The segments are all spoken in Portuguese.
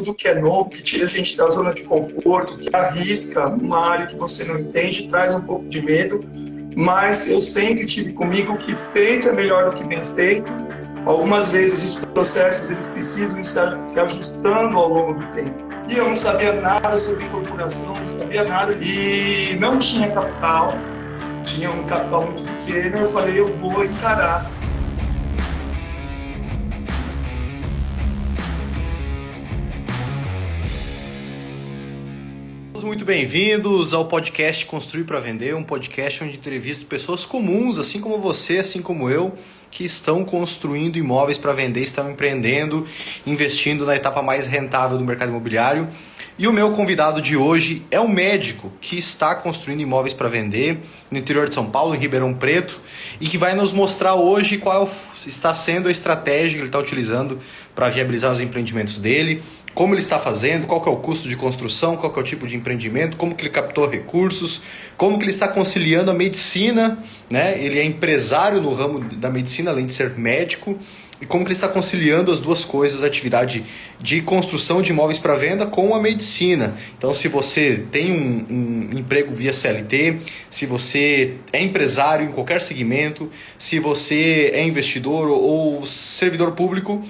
tudo que é novo, que tira a gente da zona de conforto, que arrisca uma área que você não entende, traz um pouco de medo, mas eu sempre tive comigo que feito é melhor do que bem feito. Algumas vezes os processos eles precisam ir se ajustando ao longo do tempo. E eu não sabia nada sobre incorporação, não sabia nada e não tinha capital, tinha um capital muito pequeno. Eu falei, eu vou encarar. Muito bem-vindos ao podcast Construir para Vender, um podcast onde entrevisto pessoas comuns, assim como você, assim como eu, que estão construindo imóveis para vender, estão empreendendo, investindo na etapa mais rentável do mercado imobiliário. E o meu convidado de hoje é um médico que está construindo imóveis para vender no interior de São Paulo, em Ribeirão Preto, e que vai nos mostrar hoje qual está sendo a estratégia que ele está utilizando para viabilizar os empreendimentos dele, como ele está fazendo, qual que é o custo de construção, qual que é o tipo de empreendimento, como que ele captou recursos, como que ele está conciliando a medicina, né? Ele é empresário no ramo da medicina, além de ser médico, e como que ele está conciliando as duas coisas, a atividade de construção de imóveis para venda com a medicina. Então, se você tem um emprego via CLT, se você é empresário em qualquer segmento, se você é investidor ou servidor público,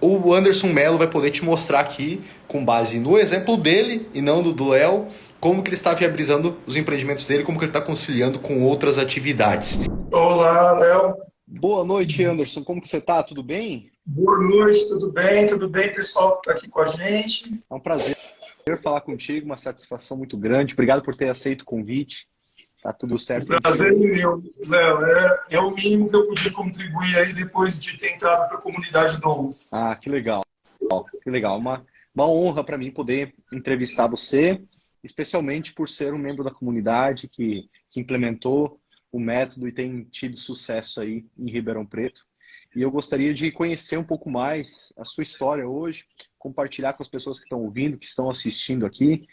o Anderson Mello vai poder te mostrar aqui, com base no exemplo dele e não do Léo, como que ele está viabilizando os empreendimentos dele, como que ele está conciliando com outras atividades. Olá, Léo. Boa noite, Anderson. Como que você está? Tudo bem? Boa noite, tudo bem, pessoal que está aqui com a gente. É um prazer falar contigo, uma satisfação muito grande. Obrigado por ter aceito o convite. Tá tudo certo. O prazer é meu, Léo. É o mínimo que eu podia contribuir aí depois de ter entrado para a comunidade Domus. Ah, que legal. Que legal. Uma honra para mim poder entrevistar você, especialmente por ser um membro da comunidade que implementou o método e tem tido sucesso aí em Ribeirão Preto. E eu gostaria de conhecer um pouco mais a sua história hoje, compartilhar com as pessoas que estão ouvindo, que estão assistindo aqui,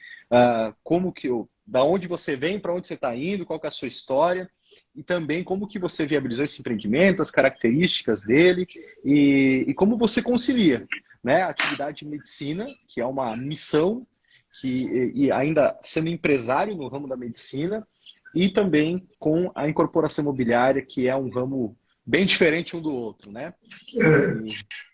da onde você vem, para onde você está indo, qual que é a sua história, e também como que você viabilizou esse empreendimento, as características dele, e como você concilia, né, a atividade de medicina, que é uma missão, e ainda sendo empresário no ramo da medicina, e também com a incorporação imobiliária, que é um ramo bem diferente um do outro, né?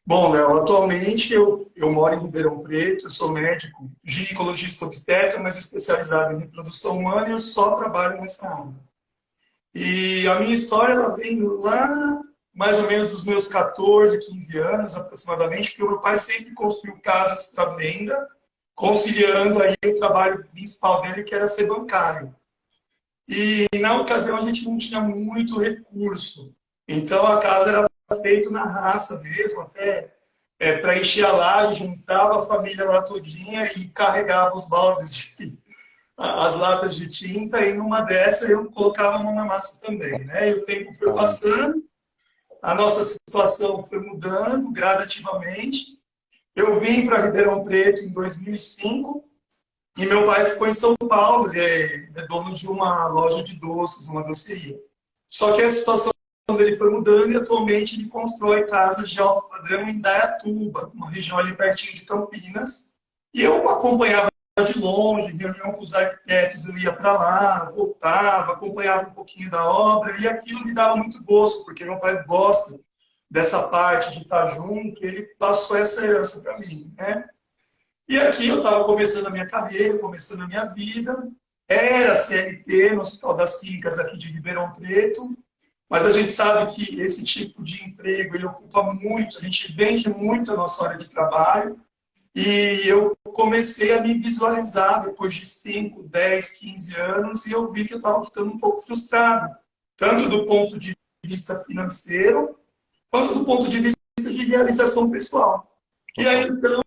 Bom, Léo, atualmente eu moro em Ribeirão Preto, eu sou médico, ginecologista obstetra, mas especializado em reprodução humana e eu só trabalho nessa área. E a minha história ela vem lá mais ou menos dos meus 14, 15 anos aproximadamente, porque o meu pai sempre construiu casas para venda, conciliando aí o trabalho principal dele, que era ser bancário. E na ocasião a gente não tinha muito recurso. Então a casa era feita na raça mesmo, até para encher a laje, juntava a família lá todinha e carregava os baldes, as latas de tinta, e numa dessa eu colocava a mão na massa também, né? E o tempo foi passando, a nossa situação foi mudando gradativamente. Eu vim para Ribeirão Preto em 2005 e meu pai ficou em São Paulo, ele é dono de uma loja de doces, uma doceria. Só que a situação dele foi mudando e atualmente ele constrói casas de alto padrão em Indaiatuba, uma região ali pertinho de Campinas. E eu acompanhava de longe, reunião com os arquitetos, eu ia para lá, voltava, acompanhava um pouquinho da obra e aquilo me dava muito gosto, porque meu pai gosta dessa parte de estar junto, ele passou essa herança para mim, né? E aqui eu estava começando a minha carreira, começando a minha vida, era CLT no Hospital das Clínicas aqui de Ribeirão Preto, mas a gente sabe que esse tipo de emprego, ele ocupa muito, a gente vende muito a nossa hora de trabalho, e eu comecei a me visualizar depois de 5, 10, 15 anos, e eu vi que eu estava ficando um pouco frustrado, tanto do ponto de vista financeiro, quanto do ponto de vista de realização pessoal. E aí, então,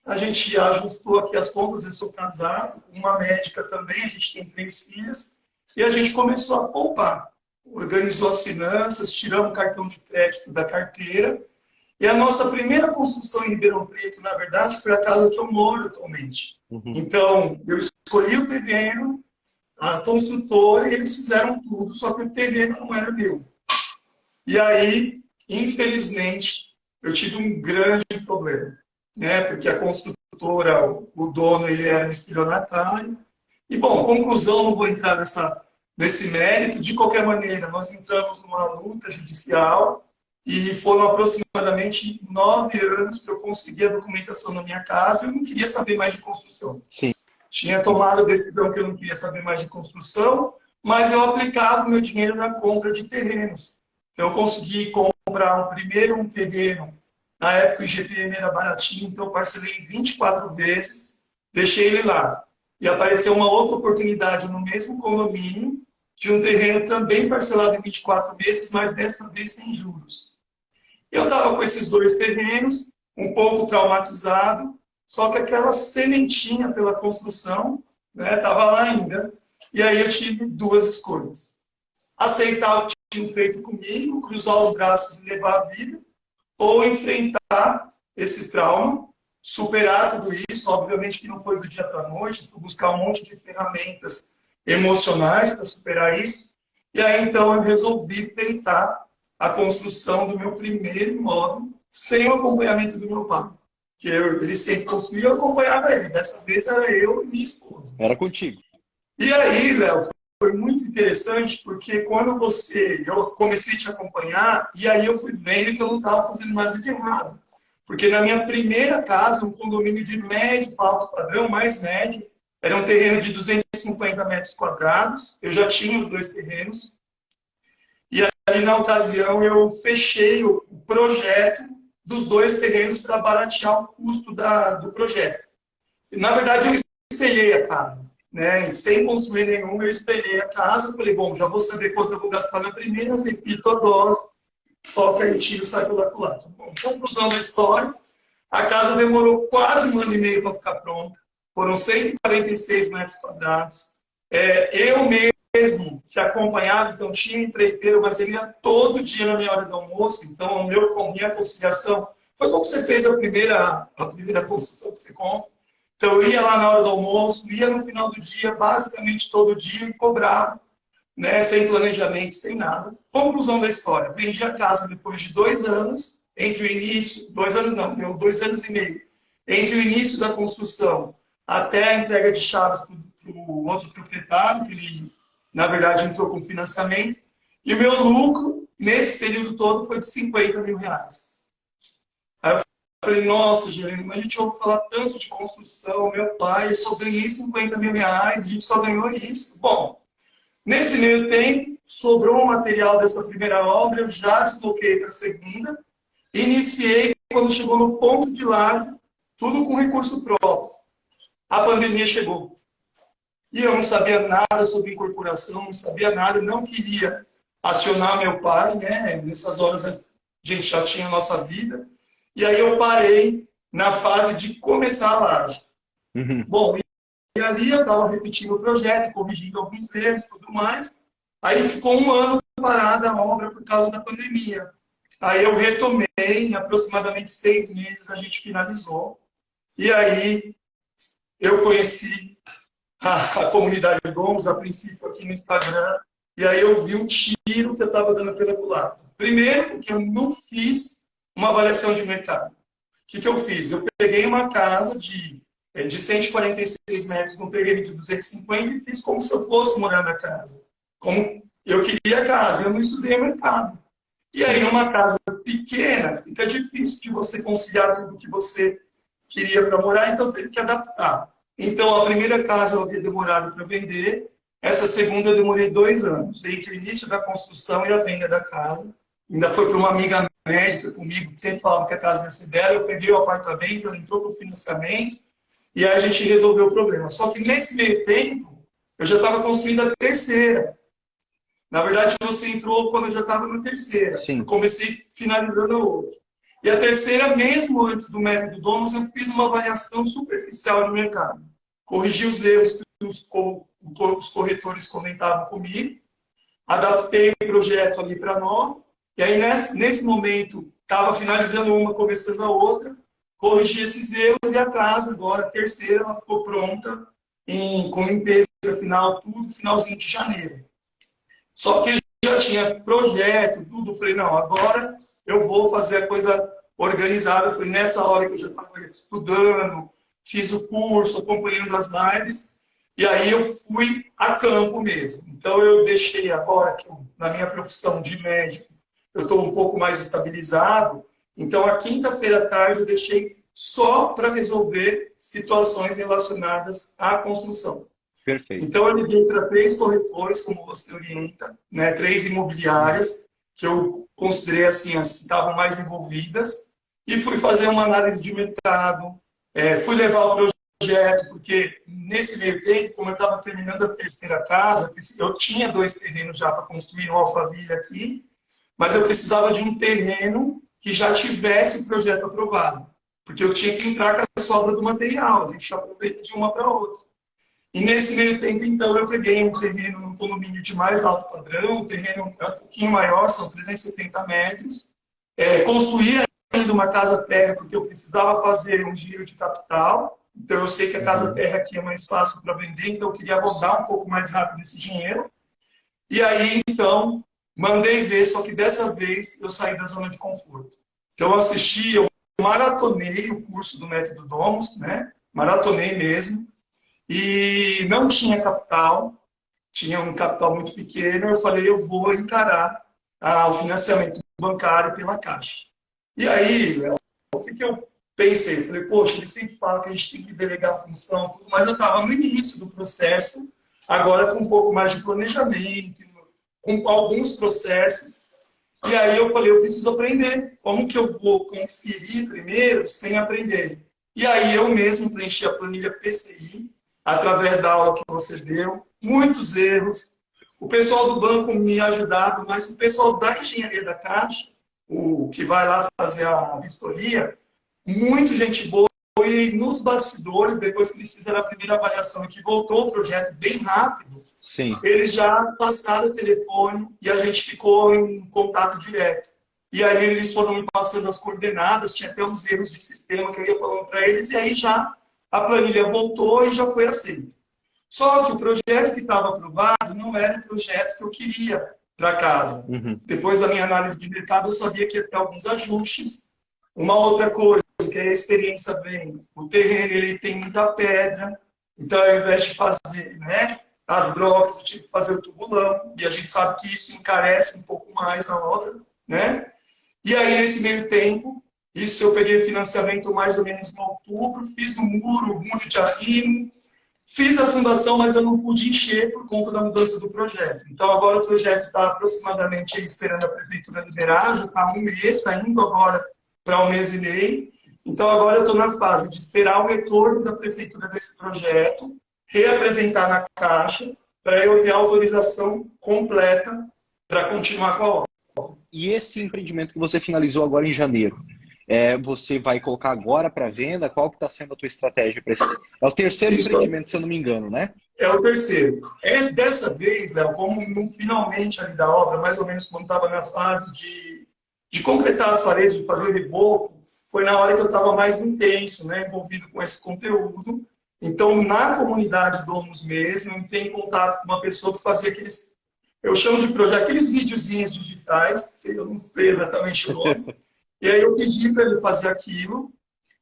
a gente ajustou aqui as contas, eu sou casado, uma médica também, a gente tem 3 filhas, e a gente começou a poupar. Organizou as finanças, tiramos o cartão de crédito da carteira, e a nossa primeira construção em Ribeirão Preto, na verdade, foi a casa que eu moro atualmente. Então, eu escolhi o terreno, a construtora, e eles fizeram tudo, só que o terreno não era meu. E aí, infelizmente, eu tive um grande problema. né? Porque a construtora, o dono, ele era um estelionatário. E, bom, conclusão, não vou entrar nesse mérito. De qualquer maneira, nós entramos numa luta judicial e foram aproximadamente 9 anos para eu conseguir a documentação na minha casa. Eu não queria saber mais de construção. Sim. Tinha tomado a decisão que eu não queria saber mais de construção, mas eu aplicava o meu dinheiro na compra de terrenos. Então, eu consegui comprar primeiro um terreno. Na época, o IGPM era baratinho, então eu parcelei em 24 vezes, deixei ele lá. E apareceu uma outra oportunidade no mesmo condomínio, de um terreno também parcelado em 24 vezes, mas dessa vez sem juros. Eu estava com esses 2 terrenos, um pouco traumatizado, só que aquela sementinha pela construção estava lá ainda. E aí eu tive 2 escolhas. Aceitar o que tinham feito comigo, cruzar os braços e levar a vida, ou enfrentar esse trauma, superar tudo isso. Obviamente que não foi do dia para a noite, fui buscar um monte de ferramentas emocionais para superar isso. E aí, então, eu resolvi tentar a construção do meu primeiro imóvel sem o acompanhamento do meu pai. Que ele sempre construía, eu acompanhava ele. Dessa vez era eu e minha esposa. Era contigo. E aí, Léo, foi muito interessante, porque quando eu comecei a te acompanhar, e aí eu fui vendo que eu não estava fazendo nada de errado. Porque na minha primeira casa, um condomínio de médio para alto padrão, mais médio, era um terreno de 250 metros quadrados, eu já tinha os 2 terrenos, e aí na ocasião eu fechei o projeto dos 2 terrenos para baratear o custo do projeto. E, na verdade, eu espelhei a casa. Né? Sem construir nenhum, eu espelhei a casa. Falei, bom, já vou saber quanto eu vou gastar na primeira, repito a dose, só que aí tiro e sai pela culatra. Bom, conclusão da história, a casa demorou quase 1 ano e meio para ficar pronta. Foram 146 metros quadrados. Eu mesmo que acompanhava, então tinha empreiteiro, mas ele ia todo dia na minha hora do almoço, então o meu com minha conciliação foi como você fez a primeira construção que você compra. Então, eu ia lá na hora do almoço, ia no final do dia, basicamente todo dia, e cobrava, né, sem planejamento, sem nada. Conclusão da história, vendi a casa depois de 2 anos, entre o início, 2 anos não, deu 2 anos e meio, entre o início da construção até a entrega de chaves para o outro proprietário, que ele, na verdade, entrou com financiamento, e o meu lucro, nesse período todo, foi de 50 mil reais. Aí eu falei, nossa, Gerênio, mas a gente ouve falar tanto de construção, meu pai, eu só ganhei 50 mil reais, a gente só ganhou isso. Bom, nesse meio tempo, sobrou um material dessa primeira obra, eu já desloquei para a segunda, iniciei quando chegou no ponto de laje, tudo com recurso próprio. A pandemia chegou. E eu não sabia nada sobre incorporação, não sabia nada, não queria acionar meu pai, né? Nessas horas a gente já tinha a nossa vida. E aí eu parei na fase de começar a laje. Uhum. Bom, e ali eu estava repetindo o projeto, corrigindo alguns erros e tudo mais. Aí ficou 1 ano parada a obra por causa da pandemia. Aí eu retomei, em aproximadamente 6 meses a gente finalizou. E aí eu conheci a comunidade Domus, a princípio aqui no Instagram. E aí eu vi um tiro que eu estava dando pela culatra. Primeiro, porque eu não fiz uma avaliação de mercado. O que eu fiz? Eu peguei uma casa de 146 metros num terreno de 250 e fiz como se eu fosse morar na casa. Como eu queria a casa, eu não estudei o mercado. E aí, numa casa pequena, fica difícil de você conciliar tudo que você queria para morar, então teve que adaptar. Então, a primeira casa eu havia demorado para vender, essa segunda eu demorei 2 anos, entre o início da construção e a venda da casa. Ainda foi para uma amiga médica comigo, que sempre falava que a casa ia ser dela, eu peguei o apartamento, ela entrou com o financiamento, e aí a gente resolveu o problema. Só que nesse meio tempo, eu já estava construindo a terceira. Na verdade, você entrou quando eu já estava na terceira. Sim. Eu comecei finalizando a outra. E a terceira, mesmo antes do método Domus, eu fiz uma avaliação superficial de mercado. Corrigi os erros que os corretores comentavam comigo, adaptei o projeto ali para nós, e aí nesse momento estava finalizando uma, começando a outra, corrigi esses erros e a casa agora, a terceira, ela ficou pronta com limpeza final, tudo, finalzinho de janeiro. Só que já tinha projeto, tudo, falei, não, agora eu vou fazer a coisa organizada. Foi nessa hora que eu já estava estudando, fiz o curso, acompanhando as lives, e aí eu fui a campo mesmo. Então eu deixei agora, que na minha profissão de médico, eu estou um pouco mais estabilizado, então a quinta-feira à tarde eu deixei só para resolver situações relacionadas à construção. Perfeito. Então, eu liguei para 3 corretores, como você orienta, né? 3 imobiliárias, que eu considerei assim, as que estavam mais envolvidas, e fui fazer uma análise de mercado, fui levar o projeto, porque nesse meio tempo, como eu estava terminando a terceira casa, eu tinha 2 terrenos já para construir no Alphaville aqui, mas eu precisava de um terreno que já tivesse o projeto aprovado, porque eu tinha que entrar com a sobra do material, a gente aproveita de uma para outra. E nesse meio tempo, então, eu peguei um terreno num condomínio de mais alto padrão, um terreno um pouquinho maior, são 370 metros. Construí ainda uma casa-terra, porque eu precisava fazer um giro de capital. Então, eu sei que a casa-terra aqui é mais fácil para vender, então eu queria rodar um pouco mais rápido esse dinheiro. E aí, então, mandei ver, só que dessa vez eu saí da zona de conforto. Então, eu maratonei o curso do Método Domus, né? Maratonei mesmo. E não tinha capital, tinha um capital muito pequeno. Eu falei, eu vou encarar o financiamento bancário pela Caixa. E aí, Léo, o que eu pensei? Eu falei, poxa, ele sempre fala que a gente tem que delegar a função, tudo, mas eu estava no início do processo, agora com um pouco mais de planejamento, com alguns processos. E aí eu falei, eu preciso aprender. Como que eu vou conferir primeiro sem aprender? E aí eu mesmo preenchi a planilha PCI, através da aula que você deu, muitos erros. O pessoal do banco me ajudava, mas o pessoal da engenharia da Caixa, o que vai lá fazer a vistoria, muito gente boa. E nos bastidores, depois que eles fizeram a primeira avaliação e que voltou o projeto bem rápido, Sim. eles já passaram o telefone e a gente ficou em contato direto. E aí eles foram me passando as coordenadas, tinha até uns erros de sistema que eu ia falando para eles, e aí já a planilha voltou e já foi aceita. Só que o projeto que estava aprovado não era o projeto que eu queria para casa. Depois da minha análise de mercado, eu sabia que ia ter alguns ajustes. Uma outra coisa, que a experiência vem, o terreno ele tem muita pedra, então ao invés de fazer, né, as brocas, eu tive que fazer o tubulão, e a gente sabe que isso encarece um pouco mais a obra, né? E aí, nesse meio tempo, isso eu peguei financiamento mais ou menos em outubro, fiz o muro de arrimo, fiz a fundação, mas eu não pude encher por conta da mudança do projeto. Então, agora o projeto está aproximadamente esperando a prefeitura liberar, já está um mês, está indo agora para um mês e meio. Então, agora eu estou na fase de esperar o retorno da prefeitura desse projeto, reapresentar na Caixa, para eu ter a autorização completa para continuar com a obra. E esse empreendimento que você finalizou agora em janeiro, você vai colocar agora para venda? Qual que está sendo a tua estratégia para esse? É o terceiro empreendimento, se eu não me engano, né? É o terceiro. Dessa vez, Léo, como no finalmente ali da obra, mais ou menos quando estava na fase de completar as paredes, de fazer o reboco, foi na hora que eu estava mais intenso, né, envolvido com esse conteúdo. Então, na comunidade Domus mesmo, eu entrei em contato com uma pessoa que fazia aqueles, eu chamo de projeto, aqueles videozinhos digitais, eu não sei exatamente o nome. E aí eu pedi para ele fazer aquilo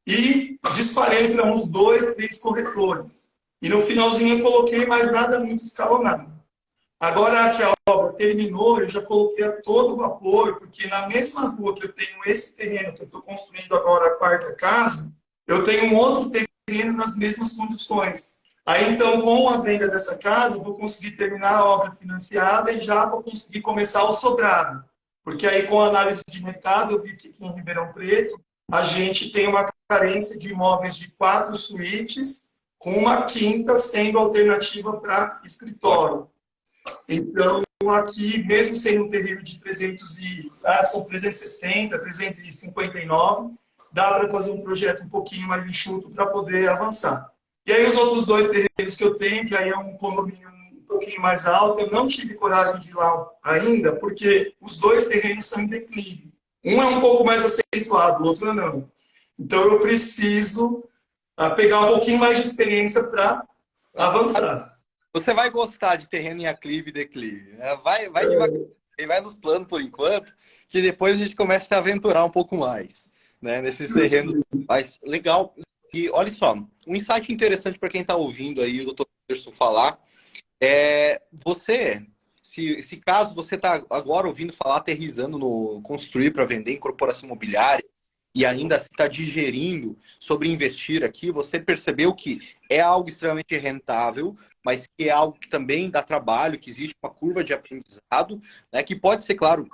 e disparei para uns 2, 3 corretores. E no finalzinho eu coloquei mais nada muito escalonado. Agora que a obra terminou, eu já coloquei a todo vapor, porque na mesma rua que eu tenho esse terreno que eu estou construindo agora a quarta casa, eu tenho um outro terreno nas mesmas condições. Aí então, com a venda dessa casa, eu vou conseguir terminar a obra financiada e já vou conseguir começar o sobrado. Porque aí, com a análise de mercado, eu vi que aqui em Ribeirão Preto, a gente tem uma carência de imóveis de 4 suítes, com uma quinta sendo alternativa para escritório. Então, aqui, mesmo sendo um terreno de 360, 359, dá para fazer um projeto um pouquinho mais enxuto para poder avançar. E aí, os outros 2 terrenos que eu tenho, que aí é um condomínio um pouquinho mais alto, eu não tive coragem de ir lá ainda, porque os 2 terrenos são em declive. Um é um pouco mais acentuado, o outro não. Então, eu preciso pegar um pouquinho mais de experiência para avançar. Você vai gostar de terreno em aclive e declive. Né? Vai devagar, vai nos planos por enquanto, que depois a gente começa a se aventurar um pouco mais. né, nesses terrenos. Mas legal. E olha só, um insight interessante para quem está ouvindo aí o Dr. Anderson falar é você, se caso você está agora ouvindo falar, aterrissando no construir para vender, incorporação imobiliária, e ainda está digerindo sobre investir aqui, você percebeu que é algo extremamente rentável, mas que é algo que também dá trabalho, que existe uma curva de aprendizado, né, que pode ser, claro,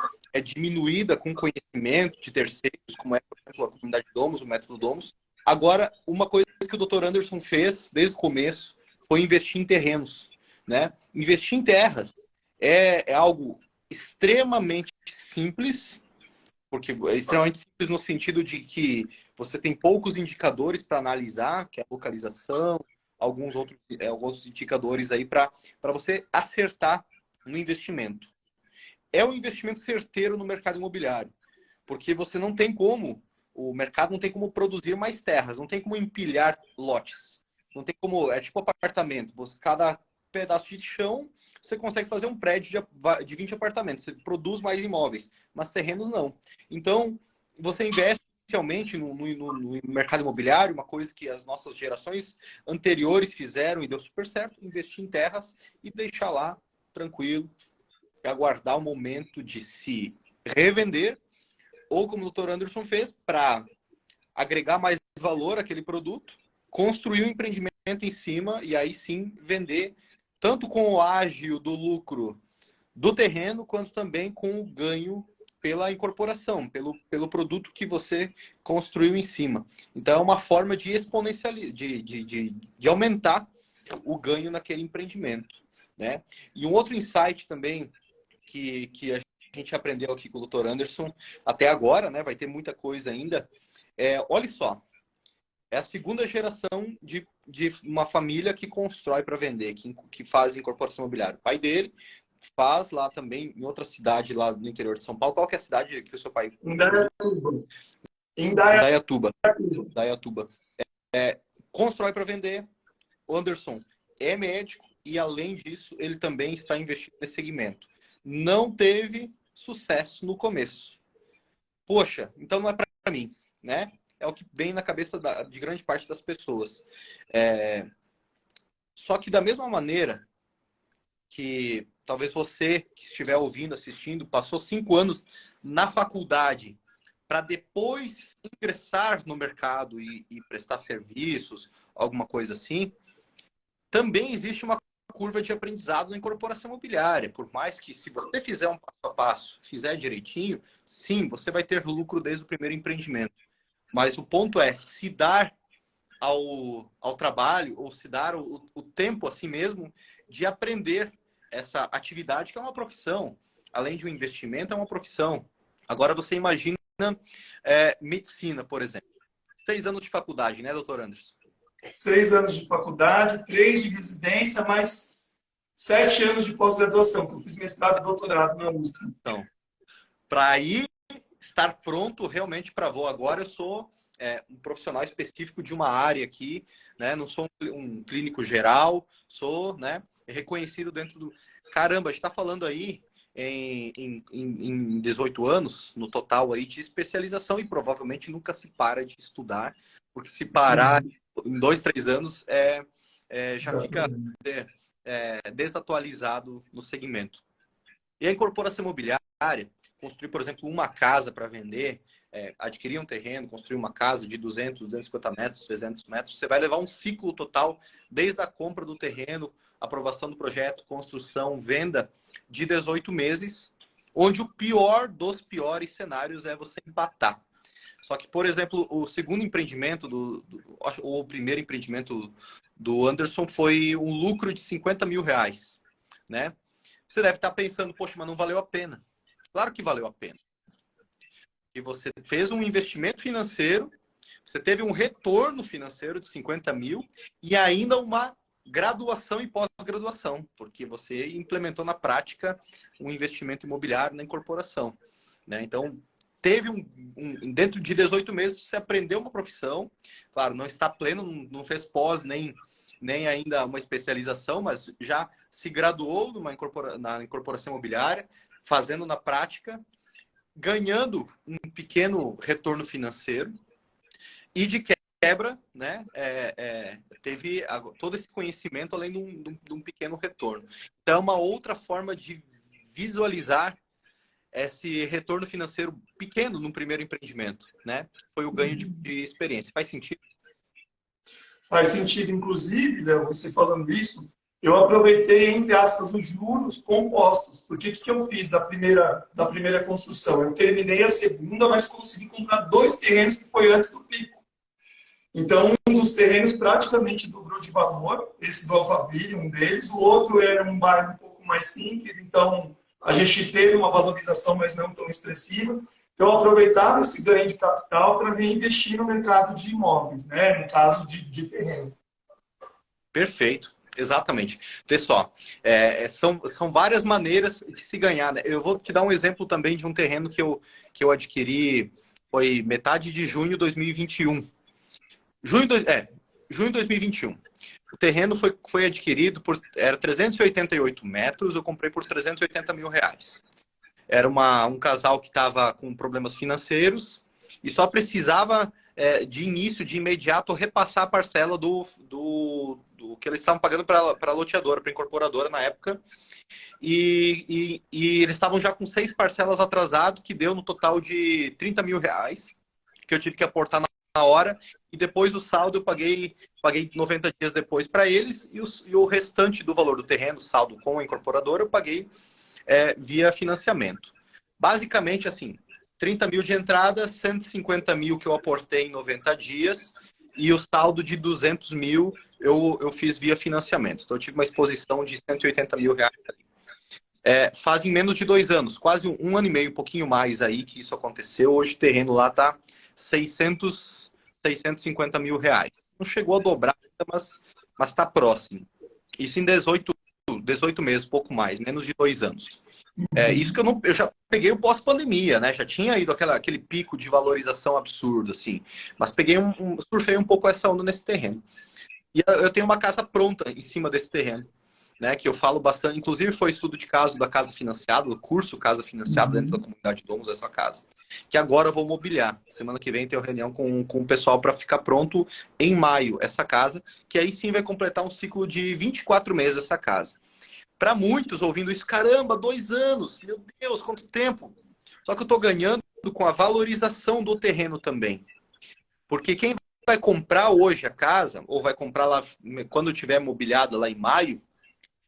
diminuída com conhecimento de terceiros, como é, por exemplo, a comunidade Domus, o método Domus. Agora, uma coisa que o Dr. Anderson fez desde o começo foi investir em terrenos, né? Investir em terras é algo extremamente simples, porque é extremamente simples no sentido de que você tem poucos indicadores para analisar, que é a localização, alguns indicadores aí para você acertar no investimento. É um investimento certeiro no mercado imobiliário, porque você não tem como, o mercado não tem como produzir mais terras, não tem como empilhar lotes, não tem como, é tipo apartamento, cada pedaço de chão, você consegue fazer um prédio de 20 apartamentos, você produz mais imóveis, mas terrenos não. Então, você investe inicialmente no mercado imobiliário, uma coisa que as nossas gerações anteriores fizeram e deu super certo, investir em terras e deixar lá tranquilo, aguardar o momento de se revender, ou como o Dr. Anderson fez, para agregar mais valor àquele produto, construir um empreendimento em cima e aí sim vender, tanto com o ágio do lucro do terreno, quanto também com o ganho pela incorporação, pelo produto que você construiu em cima. Então é uma forma de exponencializar, de aumentar o ganho naquele empreendimento, né? E um outro insight também que a gente aprendeu aqui com o Dr. Anderson até agora, né? Vai ter muita coisa ainda. Olha só, é a segunda geração de uma família que constrói para vender, que faz incorporação imobiliária. O pai dele faz lá também em outra cidade lá no interior de São Paulo. Qual que é a cidade que o seu pai? Indaiatuba. Indaiatuba. Indaiatuba. Constrói para vender. O Anderson é médico e, além disso, ele também está investindo nesse segmento. Não teve sucesso no começo. Poxa, então não é para mim, né? É o que vem na cabeça de grande parte das pessoas. Só que da mesma maneira que talvez você que estiver ouvindo, assistindo, passou 5 anos na faculdade para depois ingressar no mercado e prestar serviços, alguma coisa assim, também existe uma curva de aprendizado na incorporação imobiliária. Por mais que, se você fizer um passo a passo, fizer direitinho, sim, você vai ter lucro desde o primeiro empreendimento. Mas o ponto é se dar ao trabalho, ou se dar o tempo assim mesmo de aprender essa atividade, que é uma profissão. Além de um investimento, é uma profissão. Agora você imagina medicina, por exemplo. 6 anos de faculdade, né, doutor Anderson? 6 anos de faculdade, 3 de residência, mais 7 anos de pós-graduação, que eu fiz mestrado e doutorado na USP. Então, para aí estar pronto realmente para voo. Agora eu sou um profissional específico de uma área aqui, né? Não sou um clínico geral, sou, né, reconhecido dentro do... Caramba, a gente está falando aí em 18 anos, no total aí, de especialização e provavelmente nunca se para de estudar, porque se parar em 2, 3 anos já fica desatualizado no segmento. E a incorporação imobiliária, construir, por exemplo, uma casa para vender, adquirir um terreno, construir uma casa de 200, 250 metros, 300 metros, você vai levar um ciclo total, desde a compra do terreno, aprovação do projeto, construção, venda, de 18 meses, onde o pior dos piores cenários é você empatar. Só que, por exemplo, o segundo empreendimento, ou o primeiro empreendimento do Anderson foi um lucro de 50 mil reais, né? Você deve estar pensando, poxa, mas não valeu a pena. Claro que valeu a pena. E você fez um investimento financeiro, você teve um retorno financeiro de 50 mil e ainda uma graduação e pós-graduação, porque você implementou na prática um investimento imobiliário na incorporação, né? Então, teve dentro de 18 meses, você aprendeu uma profissão, claro, não está pleno, não fez pós, nem ainda uma especialização, mas já se graduou na incorporação imobiliária, fazendo na prática, ganhando um pequeno retorno financeiro e de quebra, né, teve todo esse conhecimento além de um pequeno retorno. Então, é uma outra forma de visualizar esse retorno financeiro pequeno no primeiro empreendimento, né? Foi o ganho de experiência. Faz sentido? Faz sentido, inclusive, Léo, você falando isso, eu aproveitei, entre aspas, os juros compostos. Porque o que eu fiz da primeira construção? Eu terminei a segunda, mas consegui comprar 2 terrenos que foi antes do pico. Então, um dos terrenos praticamente dobrou de valor, esse do Alphaville, um deles. O outro era um bairro um pouco mais simples, então a gente teve uma valorização, mas não tão expressiva. Então, eu aproveitava esse ganho de capital para reinvestir no mercado de imóveis, né? No caso de terreno. Perfeito. Exatamente. Pessoal, são várias maneiras de se ganhar, né? Eu vou te dar um exemplo também de um terreno que eu adquiri, foi metade de junho de 2021. Junho de 2021. O terreno foi adquirido era 388 metros, eu comprei por 380 mil reais. Era um casal que estava com problemas financeiros e só precisava, de início, de imediato, repassar a parcela do que eles estavam pagando para a loteadora, para a incorporadora na época. E eles estavam já com 6 parcelas atrasadas, que deu no total de 30 mil reais, que eu tive que aportar na hora, e depois o saldo eu paguei 90 dias depois para eles, e o restante do valor do terreno, saldo com a incorporadora, eu paguei via financiamento. Basicamente, assim, 30 mil de entrada, 150 mil que eu aportei em 90 dias, e o saldo de 200 mil eu fiz via financiamento. Então, eu tive uma exposição de 180 mil reais. Fazem menos de 2 anos, quase um ano e meio, um pouquinho mais aí que isso aconteceu. Hoje o terreno lá está 650 mil reais. Não chegou a dobrar, mas está próximo. Isso em 18 meses, pouco mais, menos de 2 anos. Isso que eu já peguei o pós-pandemia, né? Já tinha ido aquele pico de valorização absurdo, assim. Mas surfei um pouco essa onda nesse terreno. E eu tenho uma casa pronta em cima desse terreno, né? Que eu falo bastante. Inclusive foi estudo de caso da casa financiada, do curso Casa Financiada dentro da comunidade Domus, essa casa. Que agora eu vou mobiliar. Semana que vem tenho reunião com o pessoal para ficar pronto em maio essa casa, que aí sim vai completar um ciclo de 24 meses essa casa. Para muitos ouvindo isso, caramba, 2 anos, meu Deus, quanto tempo. Só que eu estou ganhando com a valorização do terreno também. Porque quem vai comprar hoje a casa, ou vai comprar lá quando tiver mobiliada lá em maio,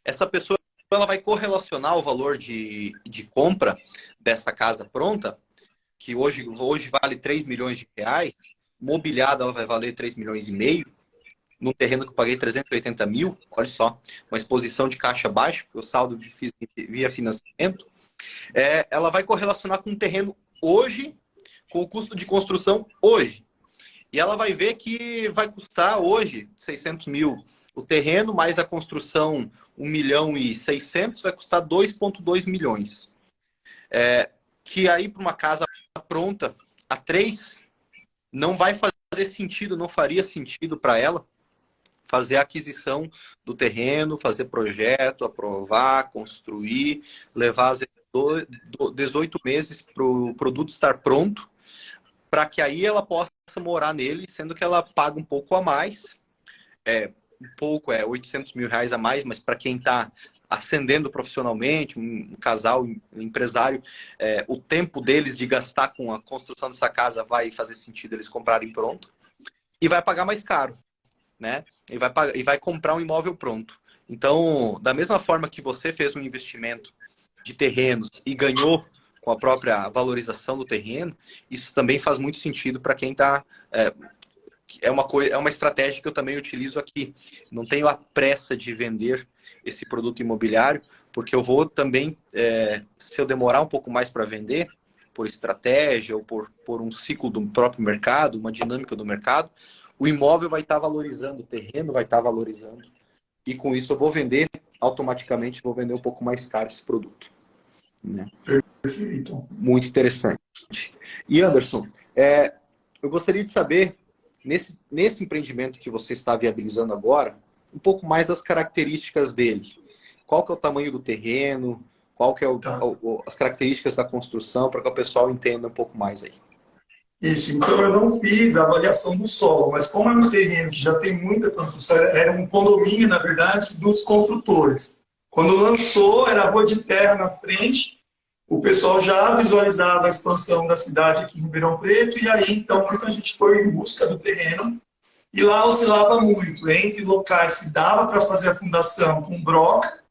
essa pessoa ela vai correlacionar o valor de compra dessa casa pronta, que hoje vale 3 milhões de reais, mobiliada ela vai valer 3 milhões e meio, num terreno que eu paguei 380 mil, olha só, uma exposição de caixa baixa, porque o saldo fiz via financiamento, ela vai correlacionar com o terreno hoje, com o custo de construção hoje. E ela vai ver que vai custar hoje 600 mil. O terreno mais a construção 1 milhão e 600 vai custar 2,2 milhões. Que aí para uma casa pronta a 3 não vai fazer sentido, não faria sentido para ela fazer a aquisição do terreno, fazer projeto, aprovar, construir, levar às vezes 18 meses para o produto estar pronto, para que aí ela possa morar nele, sendo que ela paga um pouco a mais, 800 mil reais a mais, mas para quem está ascendendo profissionalmente, um casal, um empresário, o tempo deles de gastar com a construção dessa casa vai fazer sentido eles comprarem pronto, e vai pagar mais caro, né? E vai comprar um imóvel pronto. Então, da mesma forma que você fez um investimento de terrenos e ganhou com a própria valorização do terreno, isso também faz muito sentido para quem está... É uma estratégia que eu também utilizo aqui. Não tenho a pressa de vender esse produto imobiliário, porque eu vou também, se eu demorar um pouco mais para vender, por estratégia ou por um ciclo do próprio mercado, uma dinâmica do mercado, o imóvel vai estar valorizando, o terreno vai estar valorizando. E com isso eu vou vender, automaticamente vou vender um pouco mais caro esse produto. Né? Perfeito. Muito interessante. E Anderson, eu gostaria de saber, nesse empreendimento que você está viabilizando agora, um pouco mais das características dele. Qual que é o tamanho do terreno? Qual que é Tá. as características da construção para que o pessoal entenda um pouco mais aí? Isso, então eu não fiz a avaliação do solo, mas como é um terreno que já tem muita construção, era um condomínio, na verdade, dos construtores. Quando lançou, era rua de terra na frente, o pessoal já visualizava a expansão da cidade aqui em Ribeirão Preto, e aí então muita gente foi em busca do terreno, e lá oscilava muito, entre locais que dava para fazer a fundação com broca,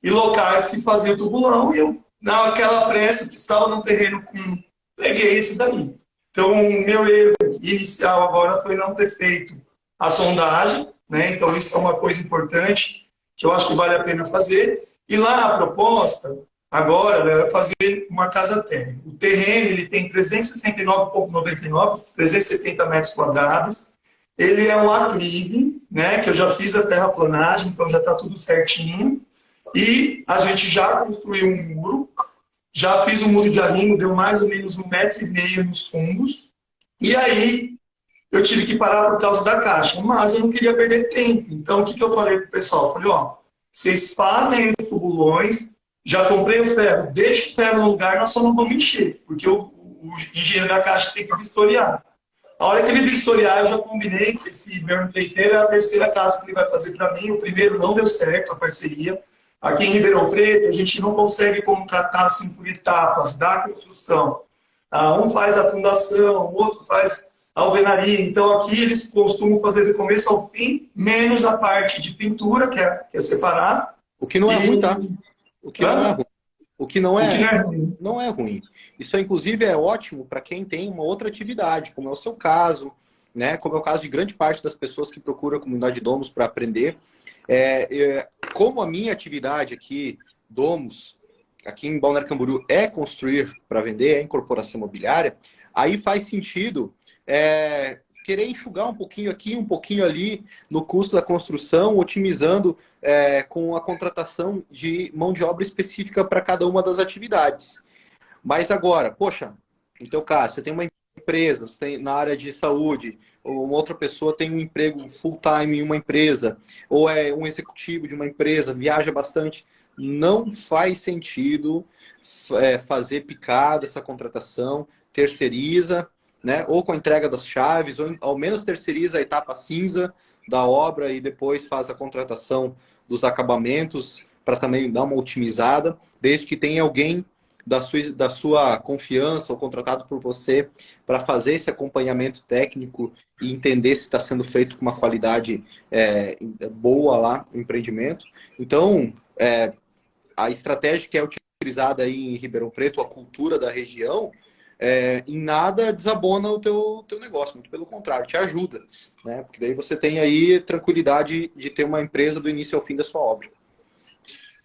e locais que faziam tubulão, e eu, naquela pressa, precisava num terreno com... Peguei esse daí. Então, o meu erro inicial agora foi não ter feito a sondagem, né? Então, isso é uma coisa importante que eu acho que vale a pena fazer. E lá a proposta, agora, né, é fazer uma casa térrea. O terreno ele tem 369,99, 370 metros quadrados. Ele é um aclive, né? Que eu já fiz a terraplanagem, então já está tudo certinho. E a gente já construiu um muro, já fiz um muro de arrimo, deu mais ou menos 1,5 m nos fundos. E aí eu tive que parar por causa da caixa, mas eu não queria perder tempo. Então o que, que eu falei para o pessoal? Eu falei, ó, vocês fazem os tubulões, já comprei o ferro, deixa o ferro no lugar, nós só não vamos encher, porque o engenheiro da caixa tem que vistoriar. A hora que ele vistoriar, eu já combinei que esse meu empreiteiro é a terceira casa que ele vai fazer para mim. O primeiro não deu certo, a parceria. Aqui em Ribeirão Preto, a gente não consegue contratar assim por etapas da construção. Um faz a fundação, o outro faz a alvenaria. Então, aqui eles costumam fazer do começo ao fim, menos a parte de pintura, que é separar. O que não é ruim, tá? O que não é ruim. O que não O que não é, é ruim. não é ruim. Isso, inclusive, é ótimo para quem tem uma outra atividade, como é o seu caso, né? Como é o caso de grande parte das pessoas que procuram a comunidade Domus para aprender. Como a minha atividade aqui, Domus, aqui em Balneário Camboriú, é construir para vender, é incorporação imobiliária, aí faz sentido querer enxugar um pouquinho aqui, um pouquinho ali no custo da construção, otimizando com a contratação de mão de obra específica para cada uma das atividades. Mas agora, poxa, no teu caso, você tem uma empresa, você tem na área de saúde, ou uma outra pessoa tem um emprego full-time em uma empresa, ou é um executivo de uma empresa, viaja bastante, não faz sentido fazer picada essa contratação, terceiriza, né? Ou com a entrega das chaves, ou ao menos terceiriza a etapa cinza da obra e depois faz a contratação dos acabamentos para também dar uma otimizada, desde que tenha alguém da sua confiança ou contratado por você para fazer esse acompanhamento técnico e entender se está sendo feito com uma qualidade boa lá no empreendimento. Então, a estratégia que é utilizada aí em Ribeirão Preto, a cultura da região, em nada desabona o teu negócio, muito pelo contrário, te ajuda, né? Porque daí você tem aí tranquilidade de ter uma empresa do início ao fim da sua obra.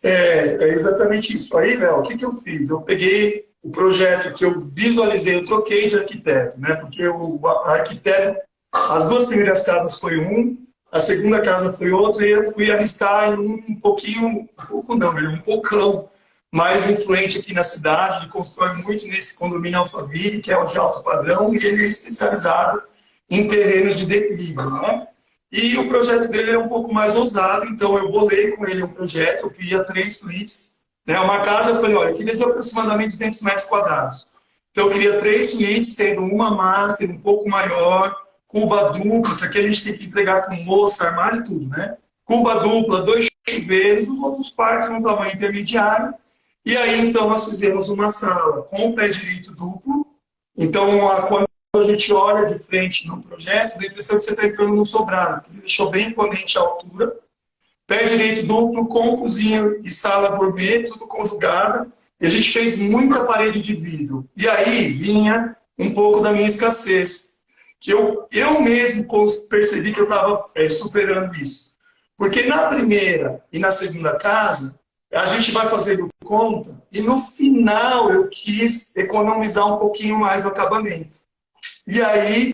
É exatamente isso. Aí, Léo, o que, que eu fiz? Eu peguei o projeto que eu visualizei, eu troquei de arquiteto, né? Porque o arquiteto, as duas primeiras casas foi um, a segunda casa foi outra, e eu fui arriscar em um pouquinho, um pocão mais influente aqui na cidade. Ele constrói muito nesse condomínio Alphaville, que é o de alto padrão, e ele é especializado em terrenos de declive, né? E o projeto dele é um pouco mais ousado, então eu bolei com ele um projeto, eu queria 3 suítes, né? Uma casa, eu falei, olha, eu queria de aproximadamente 200 metros quadrados. Então eu queria 3 suítes, tendo uma master um pouco maior, cuba dupla, que aqui a gente tem que entregar com louça, armário e tudo, né? Cuba dupla, 2 chuveiros, os outros quartos num tamanho intermediário. E aí, então, nós fizemos uma sala com pé direito duplo. Então, quando a gente olha de frente no projeto, dá a impressão que você está entrando no sobrado, porque ele deixou bem imponente a altura. Pé direito duplo, com cozinha e sala gourmet, tudo conjugada. E a gente fez muita parede de vidro. E aí vinha um pouco da minha escassez, que eu mesmo percebi que eu estava superando isso. Porque na primeira e na segunda casa, a gente vai fazendo conta, e no final eu quis economizar um pouquinho mais no acabamento. E aí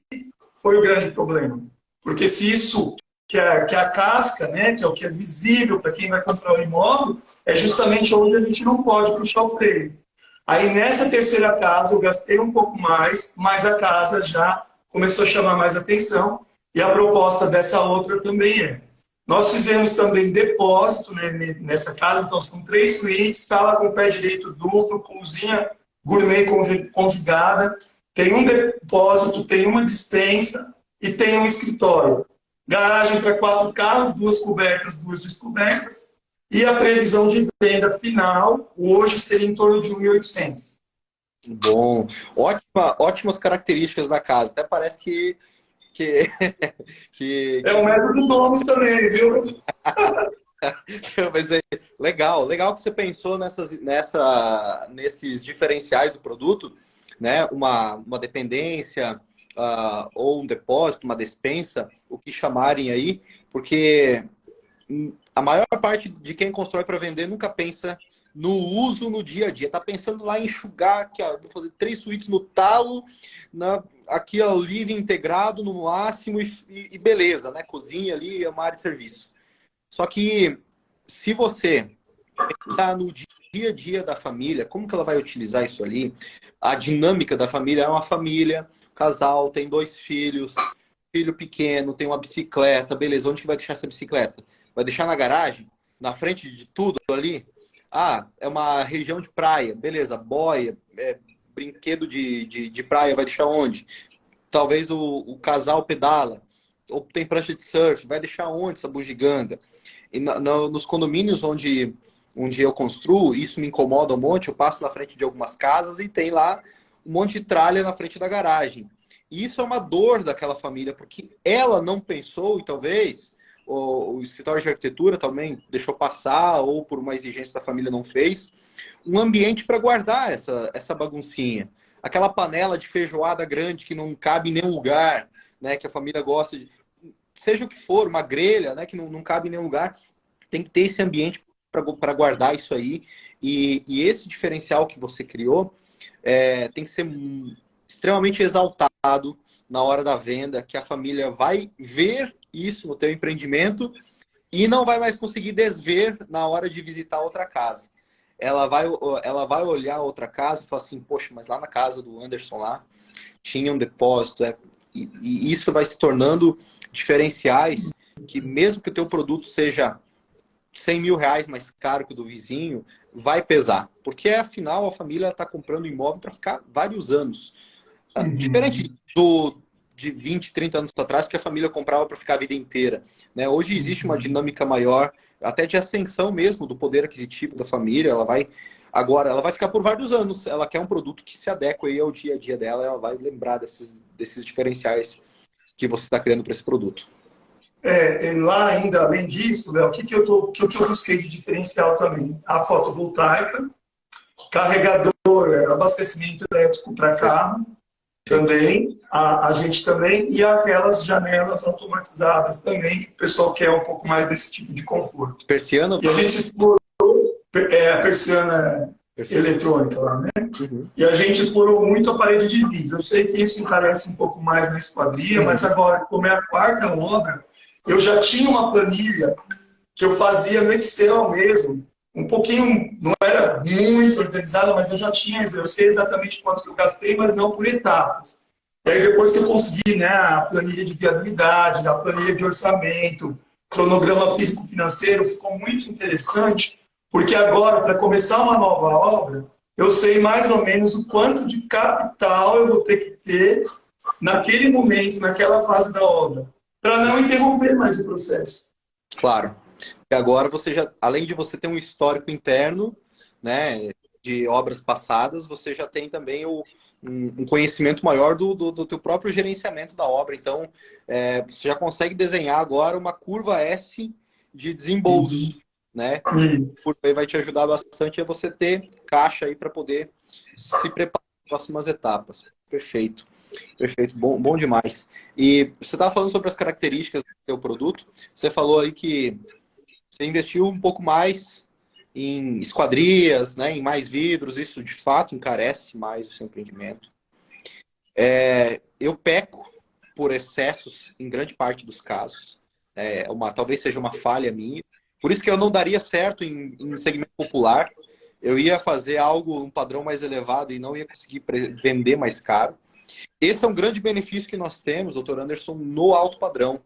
foi o grande problema. Porque se isso, que é a casca, né, que é o que é visível para quem vai comprar o imóvel, é justamente onde a gente não pode puxar o freio. Aí nessa terceira casa eu gastei um pouco mais, mas a casa já começou a chamar mais atenção, e a proposta dessa outra também é. Nós fizemos também depósito, né, nessa casa, então são 3 suítes, sala com pé direito duplo, cozinha gourmet conjugada, tem um depósito, tem uma despensa e tem um escritório. Garagem para 4 carros, 2 cobertas, 2 descobertas. E a previsão de venda final hoje seria em torno de 1.800. Bom, ótimas características da casa. Até parece que, É o método Domus também, viu? Mas é legal que você pensou nesses diferenciais do produto, né? Uma dependência, ou um depósito, uma despensa, o que chamarem aí, porque a maior parte de quem constrói para vender nunca pensa no uso no dia a dia. Tá pensando lá em enxugar, aqui, ó, vou fazer 3 suítes no talo, aqui ó, o living integrado no máximo e beleza, né? Cozinha ali é uma área de serviço. Só que se você está no dia a dia da família, como que ela vai utilizar isso ali? A dinâmica da família é uma família, casal, tem 2 filhos, filho pequeno, tem uma bicicleta, beleza, onde que vai deixar essa bicicleta? Vai deixar na garagem? Na frente de tudo ali? Ah, é uma região de praia, beleza, boia, brinquedo de praia, vai deixar onde? Talvez o casal pedala, ou tem prancha de surf, vai deixar onde essa bugiganga? E nos condomínios onde eu construo, isso me incomoda um monte, eu passo na frente de algumas casas e tem lá um monte de tralha na frente da garagem. E isso é uma dor daquela família, porque ela não pensou, e talvez o escritório de arquitetura também deixou passar, ou por uma exigência da família não fez, um ambiente para guardar essa baguncinha. Aquela panela de feijoada grande que não cabe em nenhum lugar, né, que a família gosta de... Seja o que for, uma grelha, né, que não cabe em nenhum lugar, tem que ter esse ambiente para guardar isso aí. E esse diferencial que você criou tem que ser extremamente exaltado na hora da venda, que a família vai ver isso no teu empreendimento e não vai mais conseguir desver na hora de visitar outra casa. Ela vai olhar outra casa e falar assim, poxa, mas lá na casa do Anderson lá tinha um depósito, e isso vai se tornando diferenciais que mesmo que o teu produto seja 100 mil reais mais caro que o do vizinho, vai pesar. Porque, afinal, a família está comprando imóvel para ficar vários anos. Diferente de 20, 30 anos atrás, que a família comprava para ficar a vida inteira, né? Hoje existe uma dinâmica maior, até de ascensão mesmo do poder aquisitivo da família. Ela vai ficar por vários anos. Ela quer um produto que se adeque aí ao dia a dia dela. Ela vai lembrar desses diferenciais que você está criando para esse produto. Lá ainda, além disso, Léo, o que eu busquei de diferencial também? A fotovoltaica, carregador, abastecimento elétrico para carro, também, a gente também, e aquelas janelas automatizadas também, que o pessoal quer um pouco mais desse tipo de conforto. Persiana? E a gente explorou a persiana eletrônica lá, né? Uhum. E a gente explorou muito a parede de vidro. Eu sei que isso encarece um pouco mais na esquadria, mas agora, como é a 4ª obra, eu já tinha uma planilha que eu fazia no Excel mesmo, um pouquinho, não era muito organizada, mas eu já tinha, eu sei exatamente quanto que eu gastei, mas não por etapas. E aí depois que eu consegui, né, a planilha de viabilidade, a planilha de orçamento, cronograma físico-financeiro, ficou muito interessante, porque agora, para começar uma nova obra, eu sei mais ou menos o quanto de capital eu vou ter que ter naquele momento, naquela fase da obra, para não interromper mais o processo. Claro. E agora você já, além de você ter um histórico interno, né, de obras passadas, você já tem também um conhecimento maior do teu próprio gerenciamento da obra. Então, você já consegue desenhar agora uma curva S de desembolso, né? Por aí vai te ajudar bastante a você ter caixa aí para poder se preparar para as próximas etapas. Perfeito. Perfeito, bom demais. E você estava falando sobre as características do seu produto. Você falou aí que você investiu um pouco mais em esquadrias, né, em mais vidros. Isso de fato encarece mais o seu empreendimento. Eu peco por excessos em grande parte dos casos. Talvez seja uma falha minha. Por isso que eu não daria certo em segmento popular. Eu ia fazer algo, um padrão mais elevado e não ia conseguir vender mais caro. Esse é um grande benefício que nós temos, doutor Anderson, no alto padrão.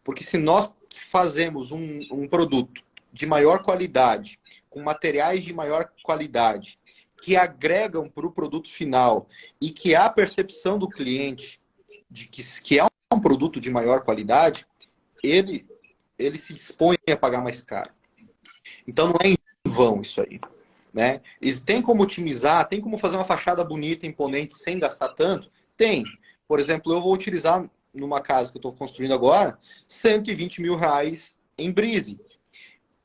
Porque se nós fazemos um produto de maior qualidade, com materiais de maior qualidade, que agregam para o produto final e que há a percepção do cliente de que é um produto de maior qualidade, ele se dispõe a pagar mais caro. Então não é em vão isso aí, né? E tem como otimizar, tem como fazer uma fachada bonita, imponente, sem gastar tanto? Tem. Por exemplo, eu vou utilizar numa casa que eu estou construindo agora, 120 mil reais em brise.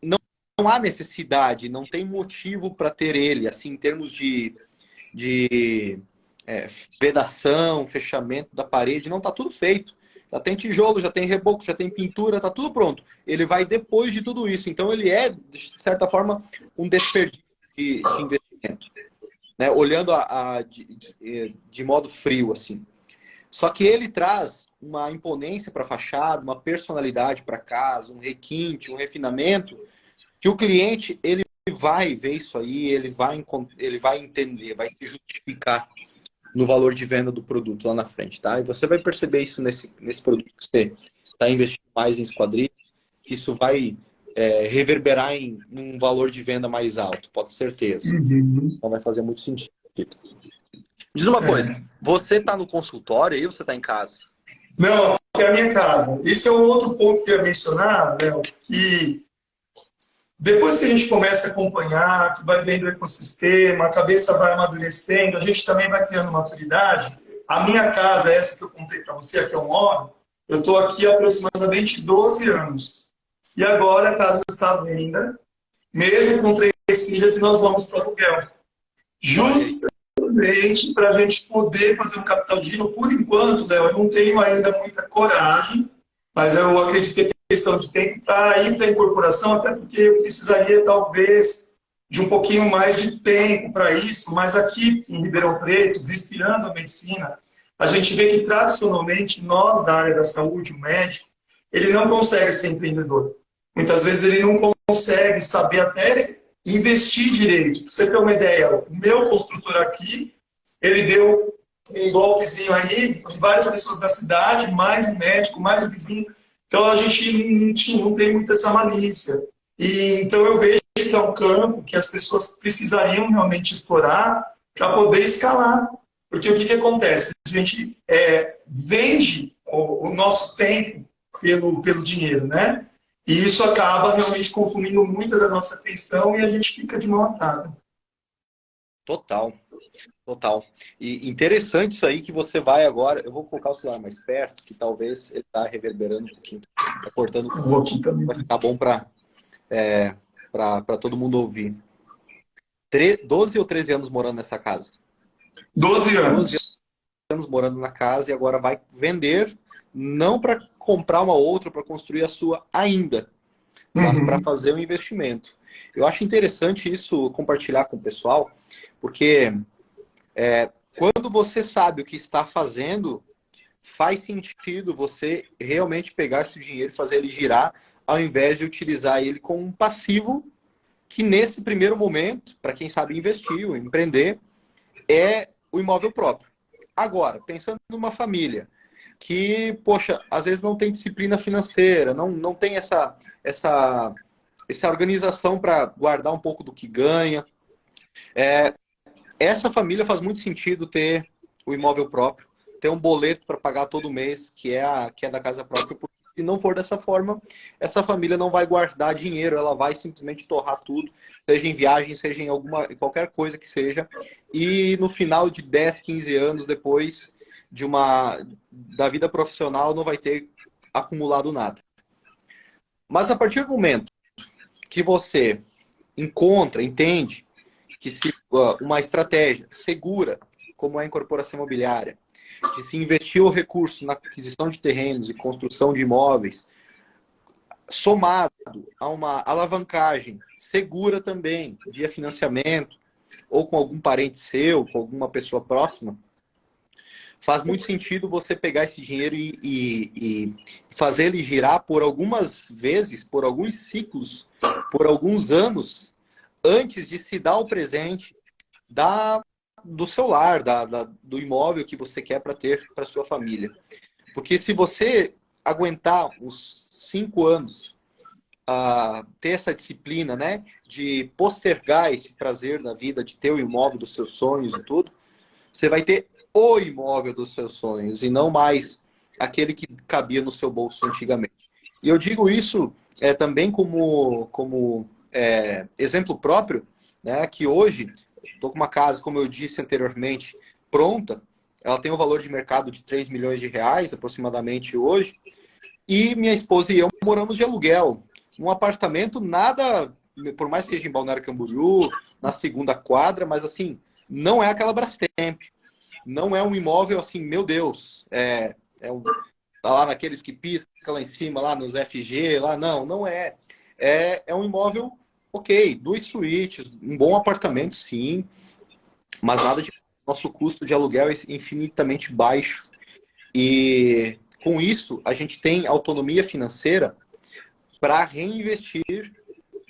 Não há necessidade, não tem motivo para ter ele, assim, em termos de vedação, fechamento da parede, não está tudo feito. Já tem tijolo, já tem reboco, já tem pintura, está tudo pronto. Ele vai depois de tudo isso. Então, ele é, de certa forma, um desperdício de investimento, né? Olhando de modo frio, assim. Só que ele traz uma imponência para a fachada, uma personalidade para casa, um requinte, um refinamento, que o cliente ele vai ver isso aí, ele vai entender, vai se justificar no valor de venda do produto lá na frente, tá? E você vai perceber isso nesse produto que você está investindo mais em esquadrilha, que isso vai reverberar em um valor de venda mais alto, pode ter certeza. Uhum. Então vai fazer muito sentido. Diz uma coisa, você está no consultório e você está em casa? Não, é a minha casa. Esse é um outro ponto que eu ia mencionar, Léo, que depois que a gente começa a acompanhar, que vai vendo o ecossistema, a cabeça vai amadurecendo, a gente também vai criando maturidade. A minha casa, essa que eu contei para você, aqui eu moro, eu estou aqui há aproximadamente 12 anos. E agora a casa está à venda, mesmo com 3 filhas, e nós vamos para o aluguel. Justamente para a gente poder fazer um capital de giro. Por enquanto, Léo, eu não tenho ainda muita coragem, mas eu acredito que é questão de tempo para ir para a incorporação, até porque eu precisaria, talvez, de um pouquinho mais de tempo para isso. Mas aqui em Ribeirão Preto, respirando a medicina, a gente vê que, tradicionalmente, nós, da área da saúde, o médico, ele não consegue ser empreendedor. Muitas vezes ele não consegue saber até investir direito. Pra você ter uma ideia, o meu construtor aqui, ele deu um golpezinho aí em várias pessoas da cidade, mais um médico, mais um vizinho. Então a gente não tem muito essa malícia. E então eu vejo que é um campo que as pessoas precisariam realmente explorar para poder escalar. Porque o que acontece? A gente vende o nosso tempo pelo dinheiro, né? E isso acaba realmente consumindo muita da nossa atenção e a gente fica de mão atada. Total, total. E interessante isso aí que você vai agora. Eu vou colocar o celular mais perto, que talvez ele tá reverberando um pouquinho. Tá cortando. Vou aqui também. Vai ficar bom para todo mundo ouvir. 12 ou 13 anos morando nessa casa? 12 anos. 12 anos morando na casa e agora vai vender, não para comprar uma outra, para construir a sua ainda, mas para fazer um investimento. Eu acho interessante isso compartilhar com o pessoal, porque quando você sabe o que está fazendo, faz sentido você realmente pegar esse dinheiro e fazer ele girar, ao invés de utilizar ele como um passivo, que nesse primeiro momento, para quem sabe investir ou empreender, é o imóvel próprio. Agora, pensando numa família que, poxa, às vezes não tem disciplina financeira, não tem essa organização para guardar um pouco do que ganha. Essa família faz muito sentido ter o imóvel próprio, ter um boleto para pagar todo mês, que é da casa própria, porque se não for dessa forma, essa família não vai guardar dinheiro, ela vai simplesmente torrar tudo, seja em viagem, seja em qualquer coisa que seja, e no final de 10, 15 anos depois da vida profissional não vai ter acumulado nada. Mas a partir do momento que você entende que se uma estratégia segura, como é a incorporação imobiliária, que se investiu o recurso na aquisição de terrenos e construção de imóveis, somado a uma alavancagem segura também, via financiamento, ou com algum parente seu, com alguma pessoa próxima, faz muito sentido você pegar esse dinheiro e fazer ele girar por algumas vezes, por alguns ciclos, por alguns anos, antes de se dar o presente do seu lar, do imóvel que você quer para ter para sua família. Porque se você aguentar os 5 anos a ter essa disciplina, né, de postergar esse prazer da vida, de ter o imóvel dos seus sonhos e tudo, você vai ter o imóvel dos seus sonhos e não mais aquele que cabia no seu bolso antigamente. E eu digo isso também como exemplo próprio, né, que hoje estou com uma casa, como eu disse anteriormente, pronta. Ela tem um valor de mercado de 3 milhões de reais, aproximadamente hoje. E minha esposa e eu moramos de aluguel. Um apartamento, nada, por mais que seja em Balneário Camboriú, na segunda quadra, mas assim, não é aquela Brastemp. Não é um imóvel assim, meu Deus, tá lá naqueles que pisca lá em cima, lá nos FG, lá, não é. É um imóvel, ok, 2 suítes, um bom apartamento, sim, mas nada de... Nosso custo de aluguel é infinitamente baixo. E com isso, a gente tem autonomia financeira para reinvestir